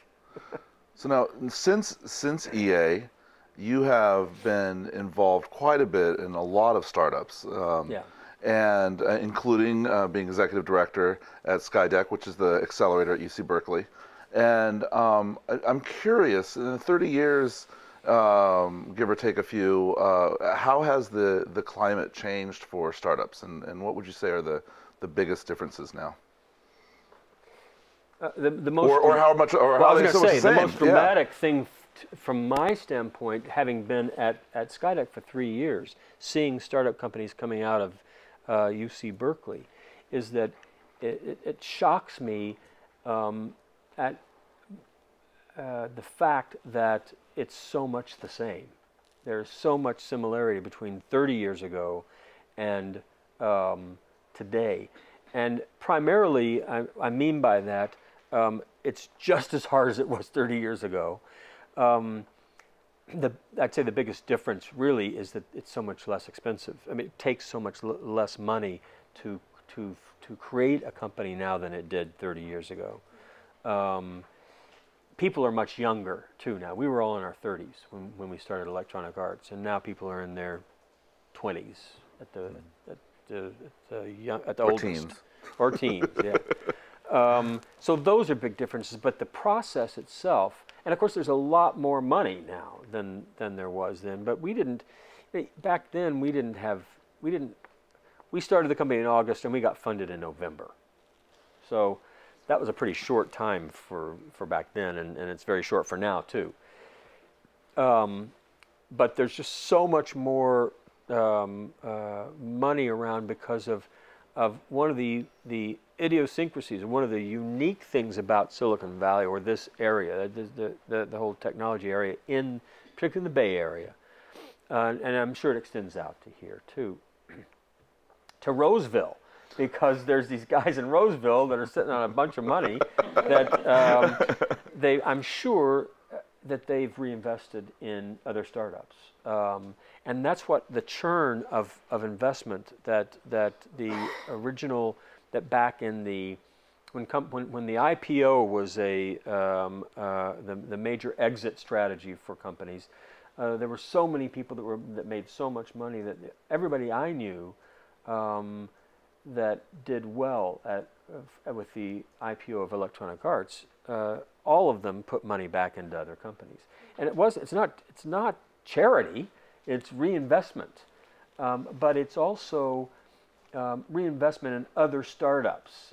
So now, since EA, you have been involved quite a bit in a lot of startups, and including being executive director at Skydeck, which is the accelerator at UC Berkeley. And I'm curious, in the 30 years, give or take a few, how has the climate changed for startups, and what would you say are the biggest differences now? The most the most dramatic thing from my standpoint, having been at Skydeck for 3 years, seeing startup companies coming out of UC Berkeley, is that it shocks me at the fact that it's so much the same. There's so much similarity between 30 years ago and today. And primarily, I mean by that, it's just as hard as it was 30 years ago. I'd say the biggest difference really is that it's so much less expensive. I mean, it takes so much less money to create a company now than it did 30 years ago. People are much younger too now. We were all in our 30s when we started Electronic Arts, and now people are in their 20s at the oldest. Teens. Or teens, yeah. So those are big differences, but the process itself, and of course there's a lot more money now than there was then, but we didn't, back then we started the company in August and we got funded in November. So that was a pretty short time for back then, and it's very short for now too. But there's just so much more money around because of one of the idiosyncrasies, one of the unique things about Silicon Valley, or this area, the whole technology area, particularly in the Bay Area, and I'm sure it extends out to here too, to Roseville, because there's these guys in Roseville that are sitting on a bunch of money that I'm sure that they've reinvested in other startups. And that's what the churn of investment that the original, that back in the, when the IPO was the major exit strategy for companies, there were so many people that made so much money that everybody I knew that did well with the IPO of Electronic Arts, all of them put money back into other companies. And it's not charity, it's reinvestment, but it's also reinvestment in other startups.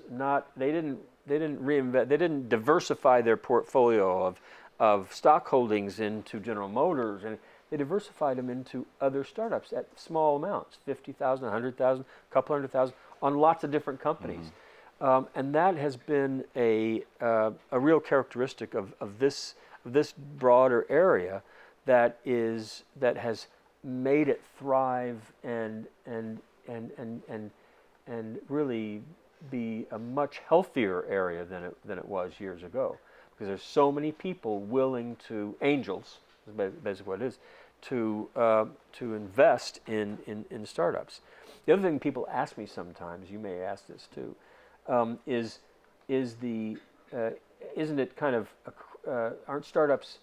They didn't diversify their portfolio of stock holdings into General Motors, and they diversified them into other startups at small amounts, 50,000, 100,000, a couple hundred thousand, on lots of different companies. And that has been a real characteristic of this broader area that has made it thrive and really be a much healthier area than it was years ago, because there's so many people willing to, angels is basically what it is, to invest in startups. The other thing people ask me sometimes, you may ask this too, isn't it kind of aren't startups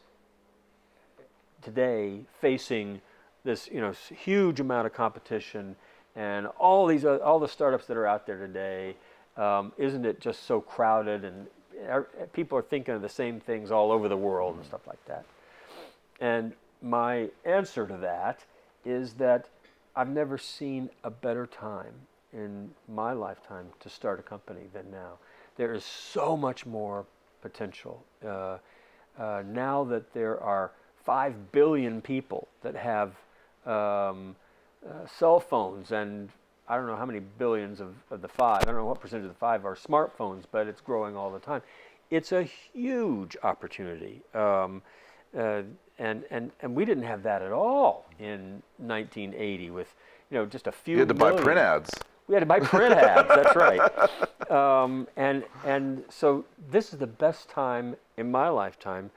today facing this huge amount of competition, and all the startups that are out there today, isn't it just so crowded, and people are thinking of the same things all over the world and stuff like that? And my answer to that is that I've never seen a better time in my lifetime to start a company than now. There is so much more potential. Now that there are 5 billion people that have cell phones, and I don't know how many billions of the 5, I don't know what percentage of the 5 are smartphones, but it's growing all the time. It's a huge opportunity. And we didn't have that at all in 1980 with just a few. You had to buy print ads. We had to buy print ads. That's right. And so this is the best time in my lifetime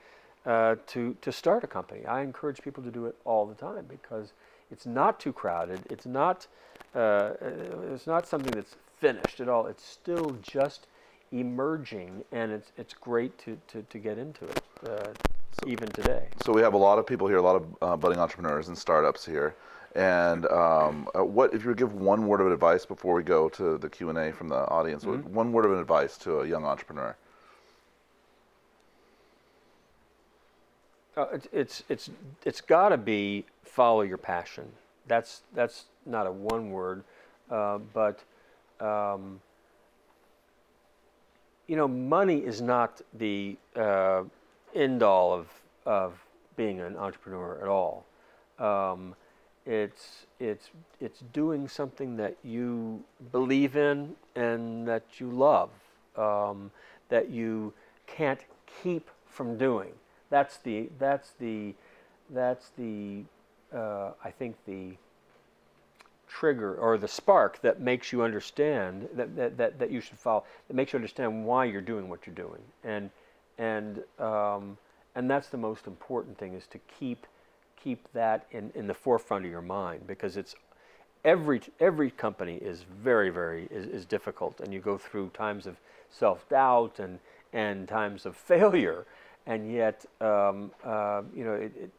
to start a company. I encourage people to do it all the time because it's not too crowded. It's not something that's finished at all. It's still just emerging, and it's great to get into it. Even today. So we have a lot of people here, a lot of budding entrepreneurs and startups here. And what if you would give one word of advice before we go to the Q&A from the audience? Mm-hmm. One word of advice to a young entrepreneur. It's got to be follow your passion. That's not a one word, but money is not the end all of being an entrepreneur at all. it's doing something that you believe in and that you love, that you can't keep from doing. That's the I think the trigger or the spark that makes you understand that you should follow. That makes you understand why you're doing what you're doing, and that's the most important thing, is to keep that in the forefront of your mind, because it's every company is very is difficult, and you go through times of self-doubt and times of failure, and yet it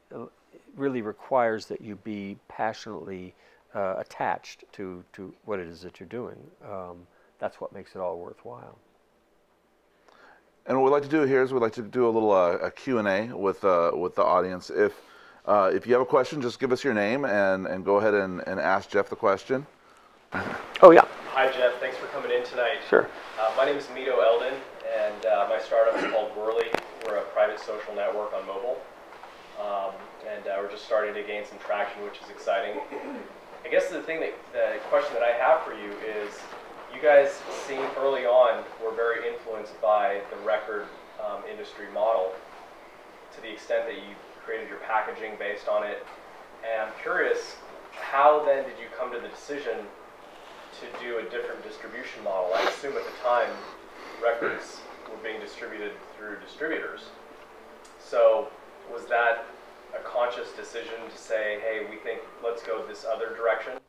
really requires that you be passionately attached to what it is that you're doing. That's what makes it all worthwhile. And what we'd like to do here is we'd like to do a little a Q&A with the audience. If you have a question, just give us your name and go ahead and ask Jeff the question. Oh, yeah. Hi, Jeff. Thanks for coming in tonight. Sure. My name is Mito Eldon, and my startup is called Whirly. We're a private social network on mobile. And we're just starting to gain some traction, which is exciting. I guess the question that I have for you is, you guys seem early on were very influenced by the record industry model, to the extent that you created your packaging based on it. And I'm curious, how then did you come to the decision to do a different distribution model? I assume at the time records were being distributed through distributors. So was that a conscious decision to say, hey, we think let's go this other direction?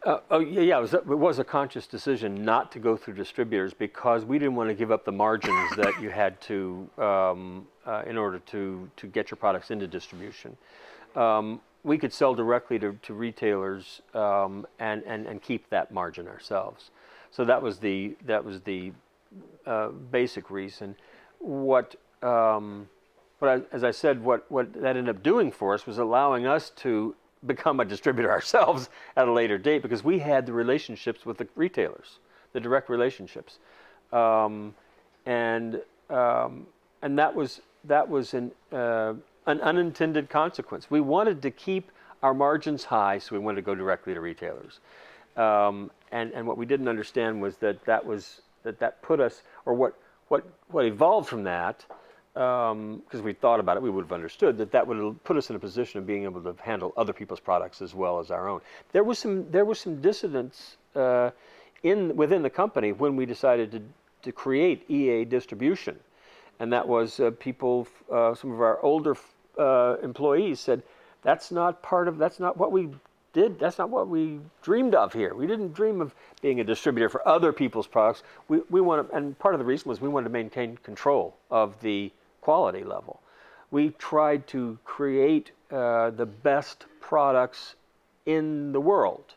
It was a conscious decision not to go through distributors, because we didn't want to give up the margins that you had to in order to get your products into distribution. We could sell directly to retailers and keep that margin ourselves. So that was the basic reason. As I said, what that ended up doing for us was allowing us to become a distributor ourselves at a later date, because we had the relationships with the retailers, the direct relationships, and that was an unintended consequence. We wanted to keep our margins high, so we wanted to go directly to retailers, and what we didn't understand was that put us, or what evolved from that. Because we thought about it, we would have understood that would put us in a position of being able to handle other people's products as well as our own. There was some dissidence within the company when we decided to create EA distribution, and that was people. Some of our older employees said, "That's not what we did. That's not what we dreamed of here. We didn't dream of being a distributor for other people's products. We want to," and part of the reason was we wanted to maintain control of the quality level. We tried to create the best products in the world,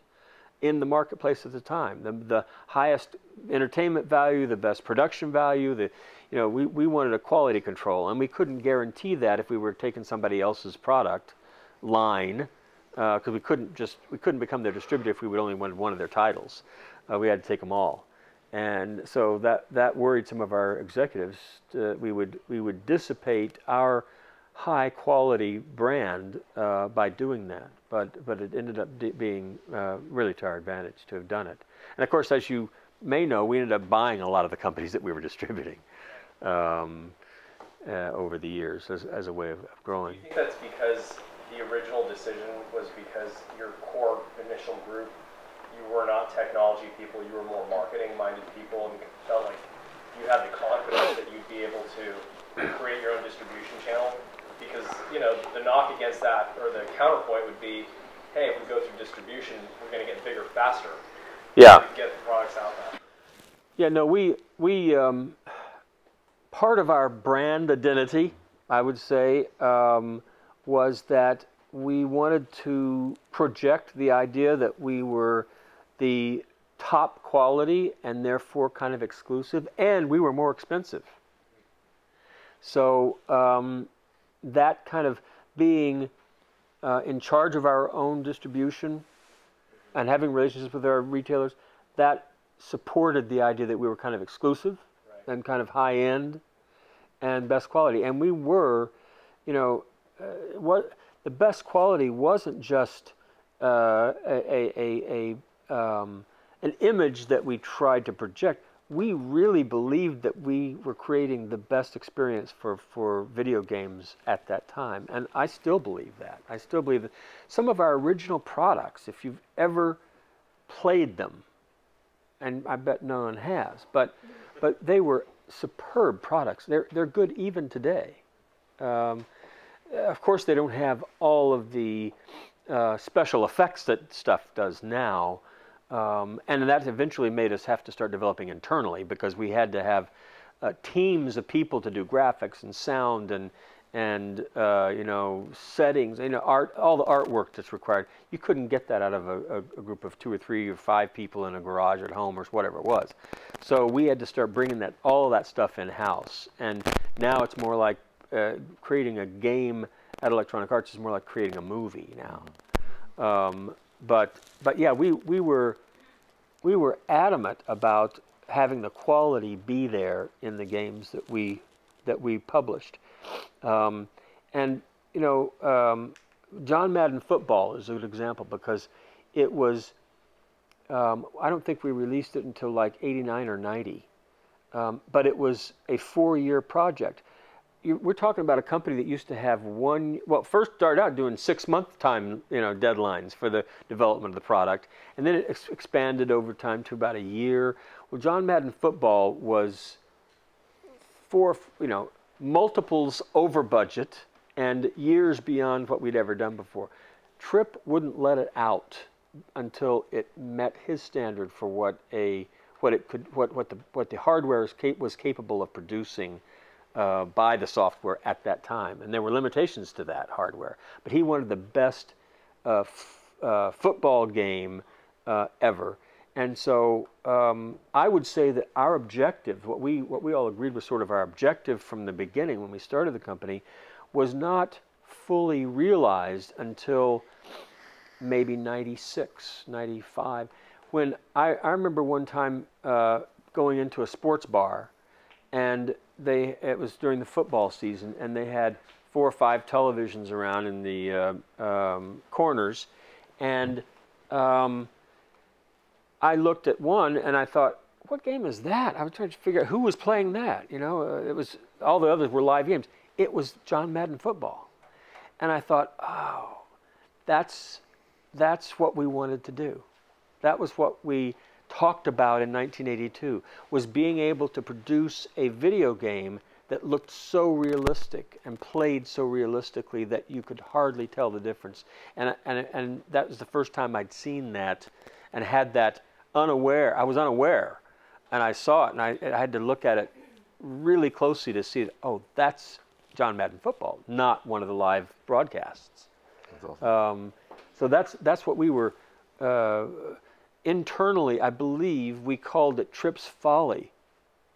in the marketplace at the time, the highest entertainment value, the best production value. We wanted a quality control, and we couldn't guarantee that if we were taking somebody else's product line, because we couldn't become their distributor if we would only wanted one of their titles. We had to take them all. And so that worried some of our executives. We would dissipate our high quality brand by doing that, but it ended up being really to our advantage to have done it. And of course, as you may know, we ended up buying a lot of the companies that we were distributing over the years as a way of growing. Do you think that's because the original decision was because your core initial group, you were not technology people, you were more marketing-minded people, and felt like you had the confidence that you'd be able to create your own distribution channel? Because, the knock against that, or the counterpoint would be, hey, if we go through distribution, we're going to get bigger faster. Yeah. Get the products out there. Yeah, no, we part of our brand identity, I would say, was that we wanted to project the idea that we were the top quality and therefore kind of exclusive, and we were more expensive. So that kind of being in charge of our own distribution and having relationships with our retailers, that supported the idea that we were kind of exclusive and kind of high end and best quality. And we were, the best quality wasn't just an image that we tried to project. We really believed that we were creating the best experience for video games at that time. And I still believe that. I still believe that some of our original products, if you've ever played them, and I bet no one has, but they were superb products. They're good even today. Of course, they don't have all of the special effects that stuff does now. And that eventually made us have to start developing internally, because we had to have teams of people to do graphics and sound and you know, settings, you know, art, all the artwork that's required. You couldn't get that out of a group of 2 or 3 or 5 people in a garage at home or whatever it was. So we had to start bringing all of that stuff in house. And now it's more like creating a game at Electronic Arts is more like creating a movie now. But yeah, we were adamant about having the quality be there in the games that we published. And you know, John Madden Football is a good example, because it was I don't think we released it until like 89 or 90, but it was a 4-year project. We're talking about a company that used to have first started out doing 6-month time, you know, deadlines for the development of the product, and then it expanded over time to about a year. Well, John Madden Football was multiples over budget and years beyond what we'd ever done before. Tripp wouldn't let it out until it met his standard for what the hardware was capable of producing. By the software at that time, and there were limitations to that hardware. But he wanted the best football game ever, and so I would say that our objective, what we all agreed was sort of our objective from the beginning when we started the company, was not fully realized until maybe 96, 95, when I remember one time going into a sports bar, and it was during the football season, and they had 4 or 5 televisions around in the corners, and I looked at one and I thought, what game is that? I was trying to figure out who was playing that. You know, it was, all the others were live games. It was John Madden Football, and I thought, oh, that's what we wanted to do. That was what we talked about in 1982, was being able to produce a video game that looked so realistic and played so realistically that you could hardly tell the difference. And that was the first time I'd seen that and had that unaware. I was unaware, and I saw it, and I had to look at it really closely to see that, oh, that's John Madden Football, not one of the live broadcasts. That's awesome. So that's what we were. Internally, I believe we called it Tripp's Folly,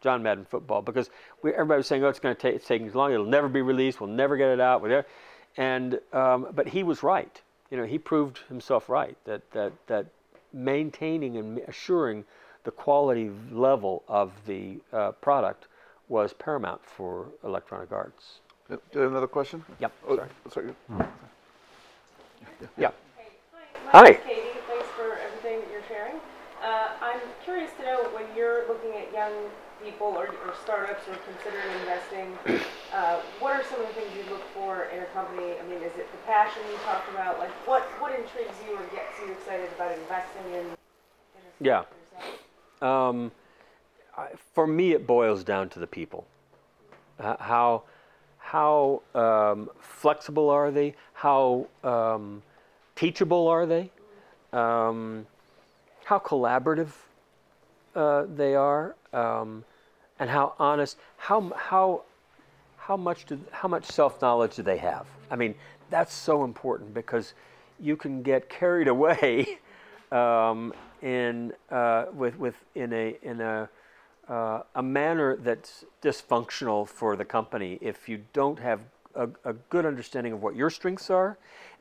John Madden Football, because everybody was saying, "Oh, it's taking too long. It'll never be released. We'll never get it out." Whatever. And but he was right. You know, he proved himself right. That maintaining and assuring the quality level of the product was paramount for Electronic Arts. Do you have another question? Yep. Oh, sorry. Yeah. Hey, hi. My Hi. name's Katie. Thanks for everything that you're sharing. I'm curious to know, when you're looking at young people or startups or considering investing, what are some of the things you look for in a company? I mean, is it the passion you talked about? Like, what intrigues you or gets you excited about investing in a startup yourself? For me, it boils down to the people. How flexible are they? How teachable are they? How collaborative they are, and how honest. How much self-knowledge do they have? I mean, that's so important, because you can get carried away in a manner that's dysfunctional for the company if you don't have a good understanding of what your strengths are,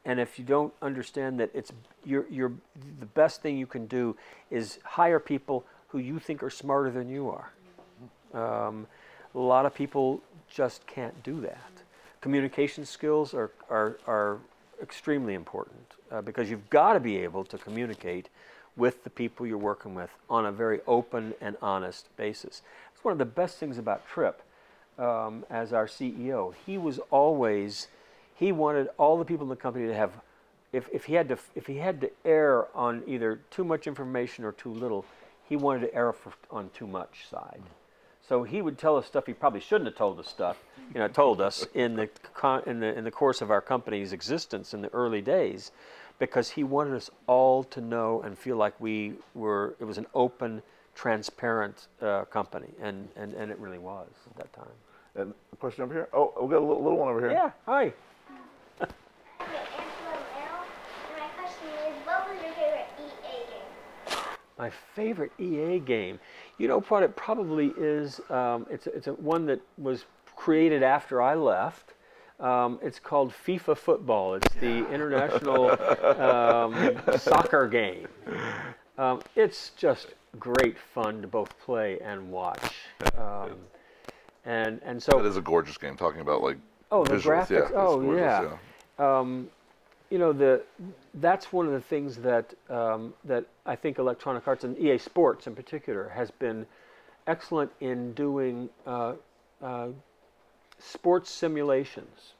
and if you don't understand that the best thing you can do is hire people who you think are smarter than you are. A lot of people just can't do that. Communication skills are extremely important because you've got to be able to communicate with the people you're working with on a very open and honest basis. It's one of the best things about Tripp as our CEO. He wanted all the people in the company to have, if he had to err on either too much information or too little, he wanted to err on too much side. So he would tell us stuff he probably shouldn't have told us in the course of our company's existence in the early days, because he wanted us all to know and feel like it was an open, transparent company, and it really was at that time. And a question over here. Oh, we got a little one over here. Yeah, hi. My favorite EA game, you know what it probably is. It's one that was created after I left. It's called FIFA Football. It's the international soccer game. It's just great fun to both play and watch. And so it is a gorgeous game. Talking about like the visuals, graphics. yeah, Oh gorgeous, yeah. You know, that's one of the things that that I think Electronic Arts and EA Sports in particular has been excellent in doing sports simulations.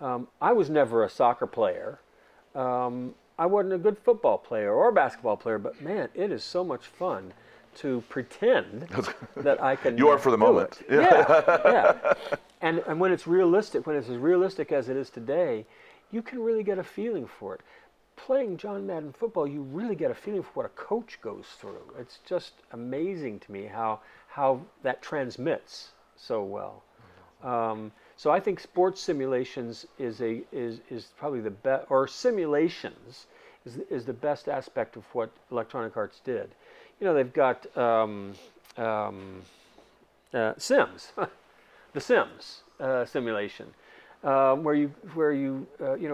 I was never a soccer player. I wasn't a good football player or basketball player, but man, it is so much fun to pretend that I can. You are for the moment. It. Yeah. And when it's realistic, when it's as realistic as it is today, you can really get a feeling for it. Playing John Madden football, you really get a feeling for what a coach goes through. It's just amazing to me how that transmits so well. So I think sports simulations is probably the best, or simulations is the best aspect of what Electronic Arts did. You know, they've got Sims, the Sims simulation. Where you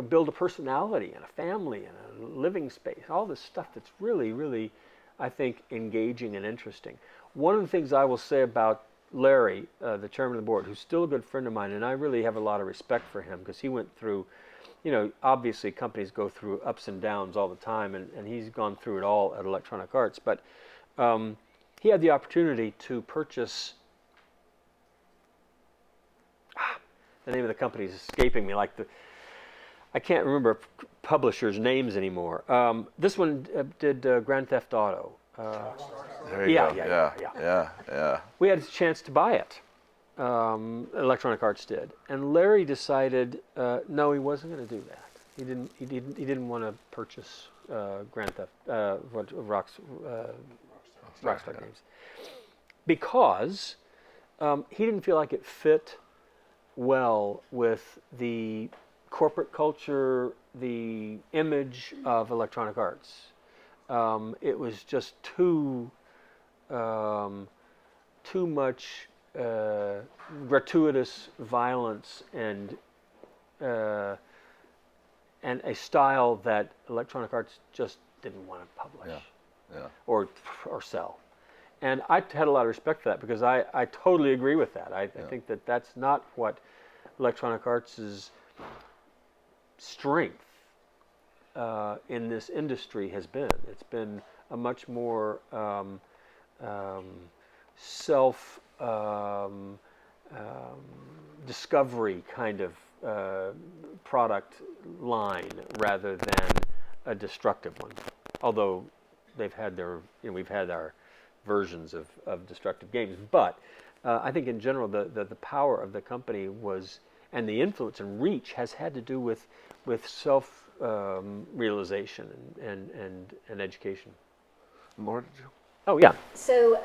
build a personality and a family and a living space, all this stuff that's really, really, I think, engaging and interesting. One of the things I will say about Larry, the chairman of the board, who's still a good friend of mine, and I really have a lot of respect for him because he went through, obviously companies go through ups and downs all the time, and he's gone through it all at Electronic Arts, but he had the opportunity to purchase. The name of the company is escaping me. I can't remember publishers' names anymore. This one did Grand Theft Auto. There you go. Yeah. We had a chance to buy it. Electronic Arts did, and Larry decided no, he wasn't going to do that. He didn't want to purchase Grand Theft Rockstar Games because he didn't feel like it fit well with the corporate culture, the image of Electronic Arts. It was just too much gratuitous violence and a style that Electronic Arts just didn't want to publish or sell. And I had a lot of respect for that because I totally agree with that. I think that that's not what Electronic Arts' strength in this industry has been. It's been a much more self-discovery kind of product line rather than a destructive one. Although they've had we've had our versions of destructive games, but I think in general the power of the company was, and the influence and reach has had to do with self realization and education. Laura, did you? Oh yeah. So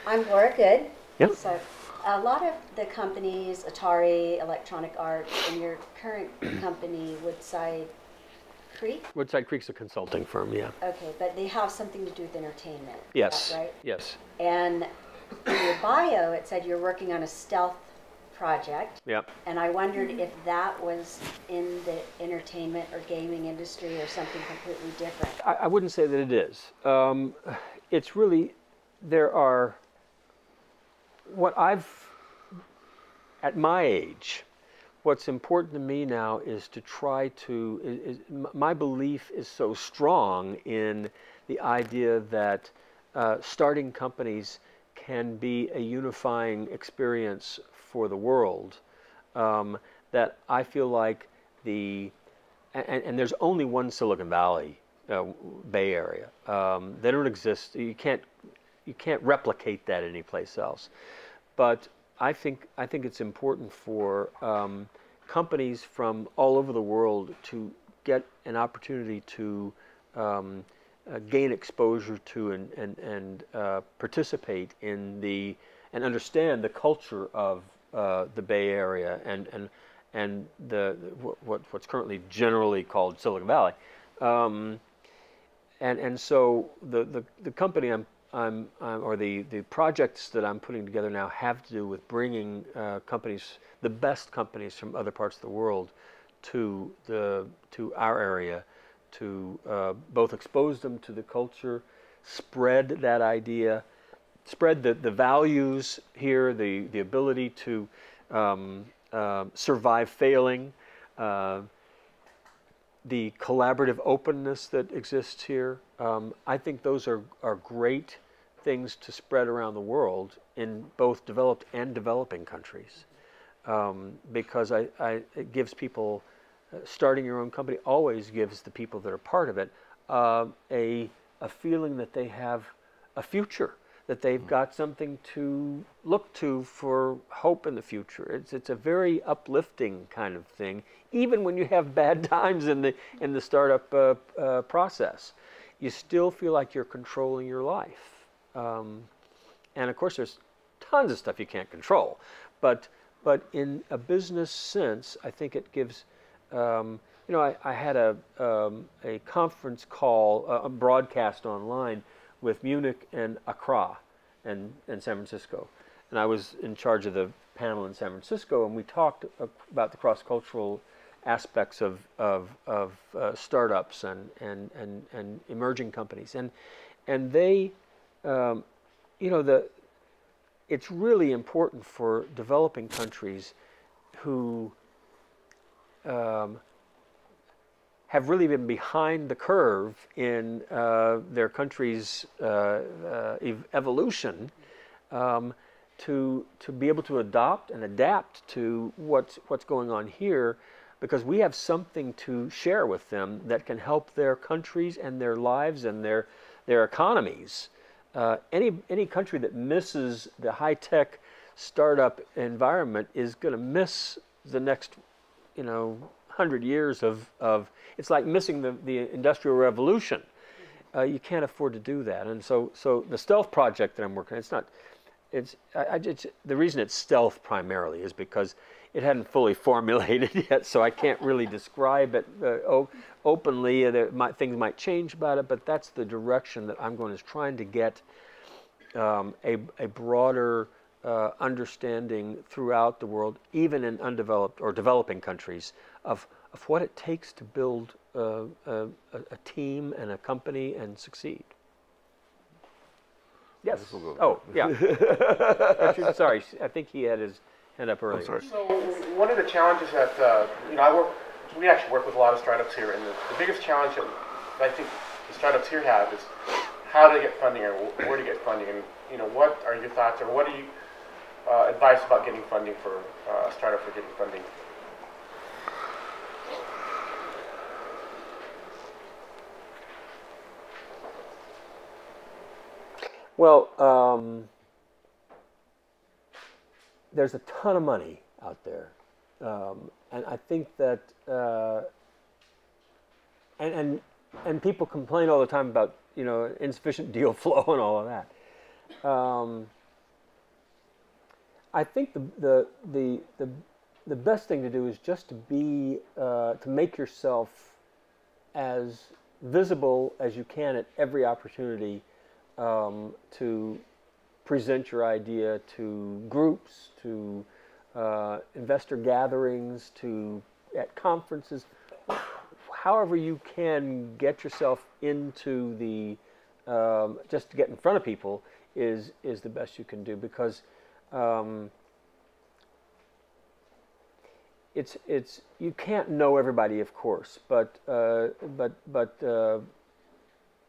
I'm Laura Good. Yep. So a lot of the companies, Atari, Electronic Arts, and your current company, Woodside Creek? Woodside Creek's a consulting firm, yeah. Okay, but they have something to do with entertainment. Yes. Is that right? Yes. And in your bio, it said you're working on a stealth project. Yep. And I wondered if that was in the entertainment or gaming industry or something completely different. I wouldn't say that it is. It's really, there are, at my age, what's important to me now is to try to, my belief is so strong in the idea that starting companies can be a unifying experience for the world, that I feel like and there's only one Silicon Valley, Bay Area. They don't exist. You can't replicate that anyplace else. But I think it's important for companies from all over the world to get an opportunity to gain exposure to and participate in and understand the culture of the Bay Area and what's currently generally called Silicon Valley. And so the company or the projects that I'm putting together now have to do with bringing companies, the best companies from other parts of the world, to our area, to both expose them to the culture, spread that idea, spread the values here, the ability to survive failing, the collaborative openness that exists here. I think those are great things to spread around the world in both developed and developing countries, because it gives people, starting your own company always gives the people that are part of it a feeling that they have a future, that they've got something to look to for hope in the future. It's a very uplifting kind of thing, even when you have bad times in the startup process. You still feel like you're controlling your life, and of course there's tons of stuff you can't control, but in a business sense, I think it gives. I had a conference call, a broadcast online with Munich and Accra and San Francisco. And I was in charge of the panel in San Francisco, and we talked about the cross-cultural aspects of startups and emerging companies. And they, it's really important for developing countries who have really been behind the curve in their country's evolution, to be able to adopt and adapt to what's going on here, because we have something to share with them that can help their countries and their lives and their economies. Any country that misses the high-tech startup environment is going to miss the next 100 years of it's like missing the Industrial Revolution. You can't afford to do that. And so the stealth project that I'm working on, the reason it's stealth primarily is because it hadn't fully formulated yet, so I can't really describe it openly. Things might change about it, but that's the direction that I'm going, is trying to get a broader understanding throughout the world, even in undeveloped or developing countries, of what it takes to build a team and a company and succeed. Yes. Oh, yeah. Richard, sorry, I think he had his hand up earlier. So one of the challenges that we actually work with a lot of startups here, and the biggest challenge that I think the startups here have is how to get funding or where to get funding, and what are your thoughts, or what are you advice about getting funding for a startup for getting funding? Well, there's a ton of money out there, and I think that and people complain all the time about insufficient deal flow and all of that. I think the best thing to do is just to make yourself as visible as you can at every opportunity, to present your idea to groups, to investor gatherings, at conferences. However you can get yourself into just to get in front of people is the best you can do, because it's you can't know everybody, of course, but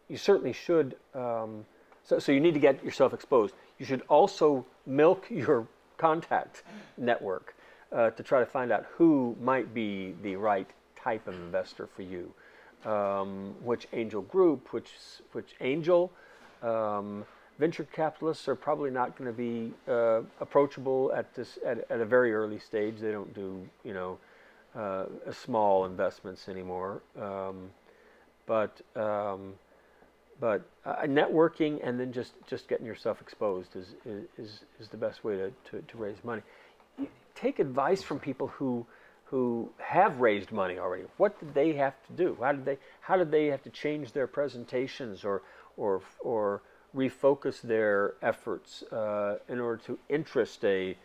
you certainly should. So you need to get yourself exposed. You should also milk your contact network to try to find out who might be the right type of investor for you. Which angel group, which angel. Venture capitalists are probably not going to be approachable at a very early stage. They don't do small investments anymore. But networking and then just getting yourself exposed is the best way to raise money. Take advice from people who have raised money already. What did they have to do? How did they have to change their presentations or refocus their efforts in order to interest an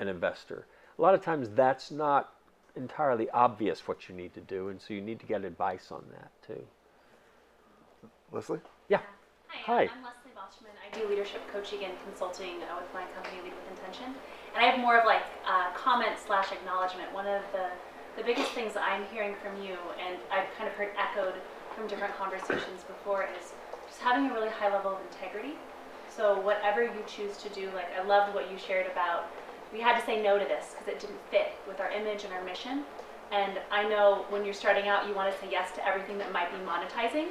investor? A lot of times that's not entirely obvious what you need to do, and so you need to get advice on that too. Leslie? Yeah. Hi. I'm Leslie Boschman. I do leadership coaching and consulting with my company, Lead with Intention. And I have more of like comment/acknowledgement. One of the biggest things I'm hearing from you, and I've kind of heard echoed from different conversations before, is just having a really high level of integrity. So whatever you choose to do, like I loved what you shared about, we had to say no to this because it didn't fit with our image and our mission. And I know when you're starting out, you want to say yes to everything that might be monetizing.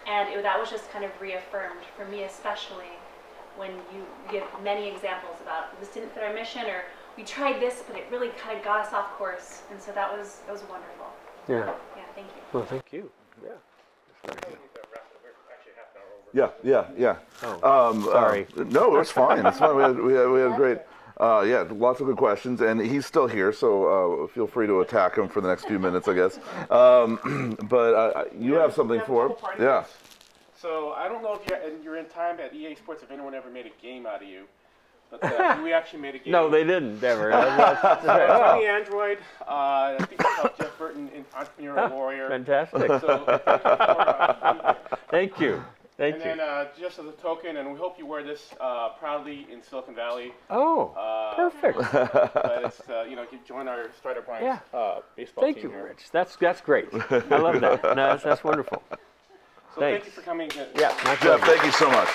And that was just kind of reaffirmed for me, especially when you give many examples about this didn't fit our mission, or we tried this, but it really kind of got us off course. And so that was wonderful. Yeah. Yeah, thank you. Well, thank you. Yeah. Yeah. Oh, sorry. No, it's fine. It's fine. We had great. Lots of good questions, and he's still here, so feel free to attack him for the next few minutes, I guess. But you have something for him. Yeah. So I don't know if you're in time at EA Sports, if anyone ever made a game out of you, but we actually made a game. No, they didn't ever. It's on the Android. I think it's called Jeff Burton, Entrepreneurial Warrior. Fantastic. So Thank you. Thank you. And then just as a token, and we hope you wear this proudly in Silicon Valley. Oh, perfect. But it's you join our Startup Alliance baseball Thank team you, here. Rich. That's great. I love that. No, that's wonderful. So thank you for coming. Yeah, my Jeff, pleasure. thank you so much.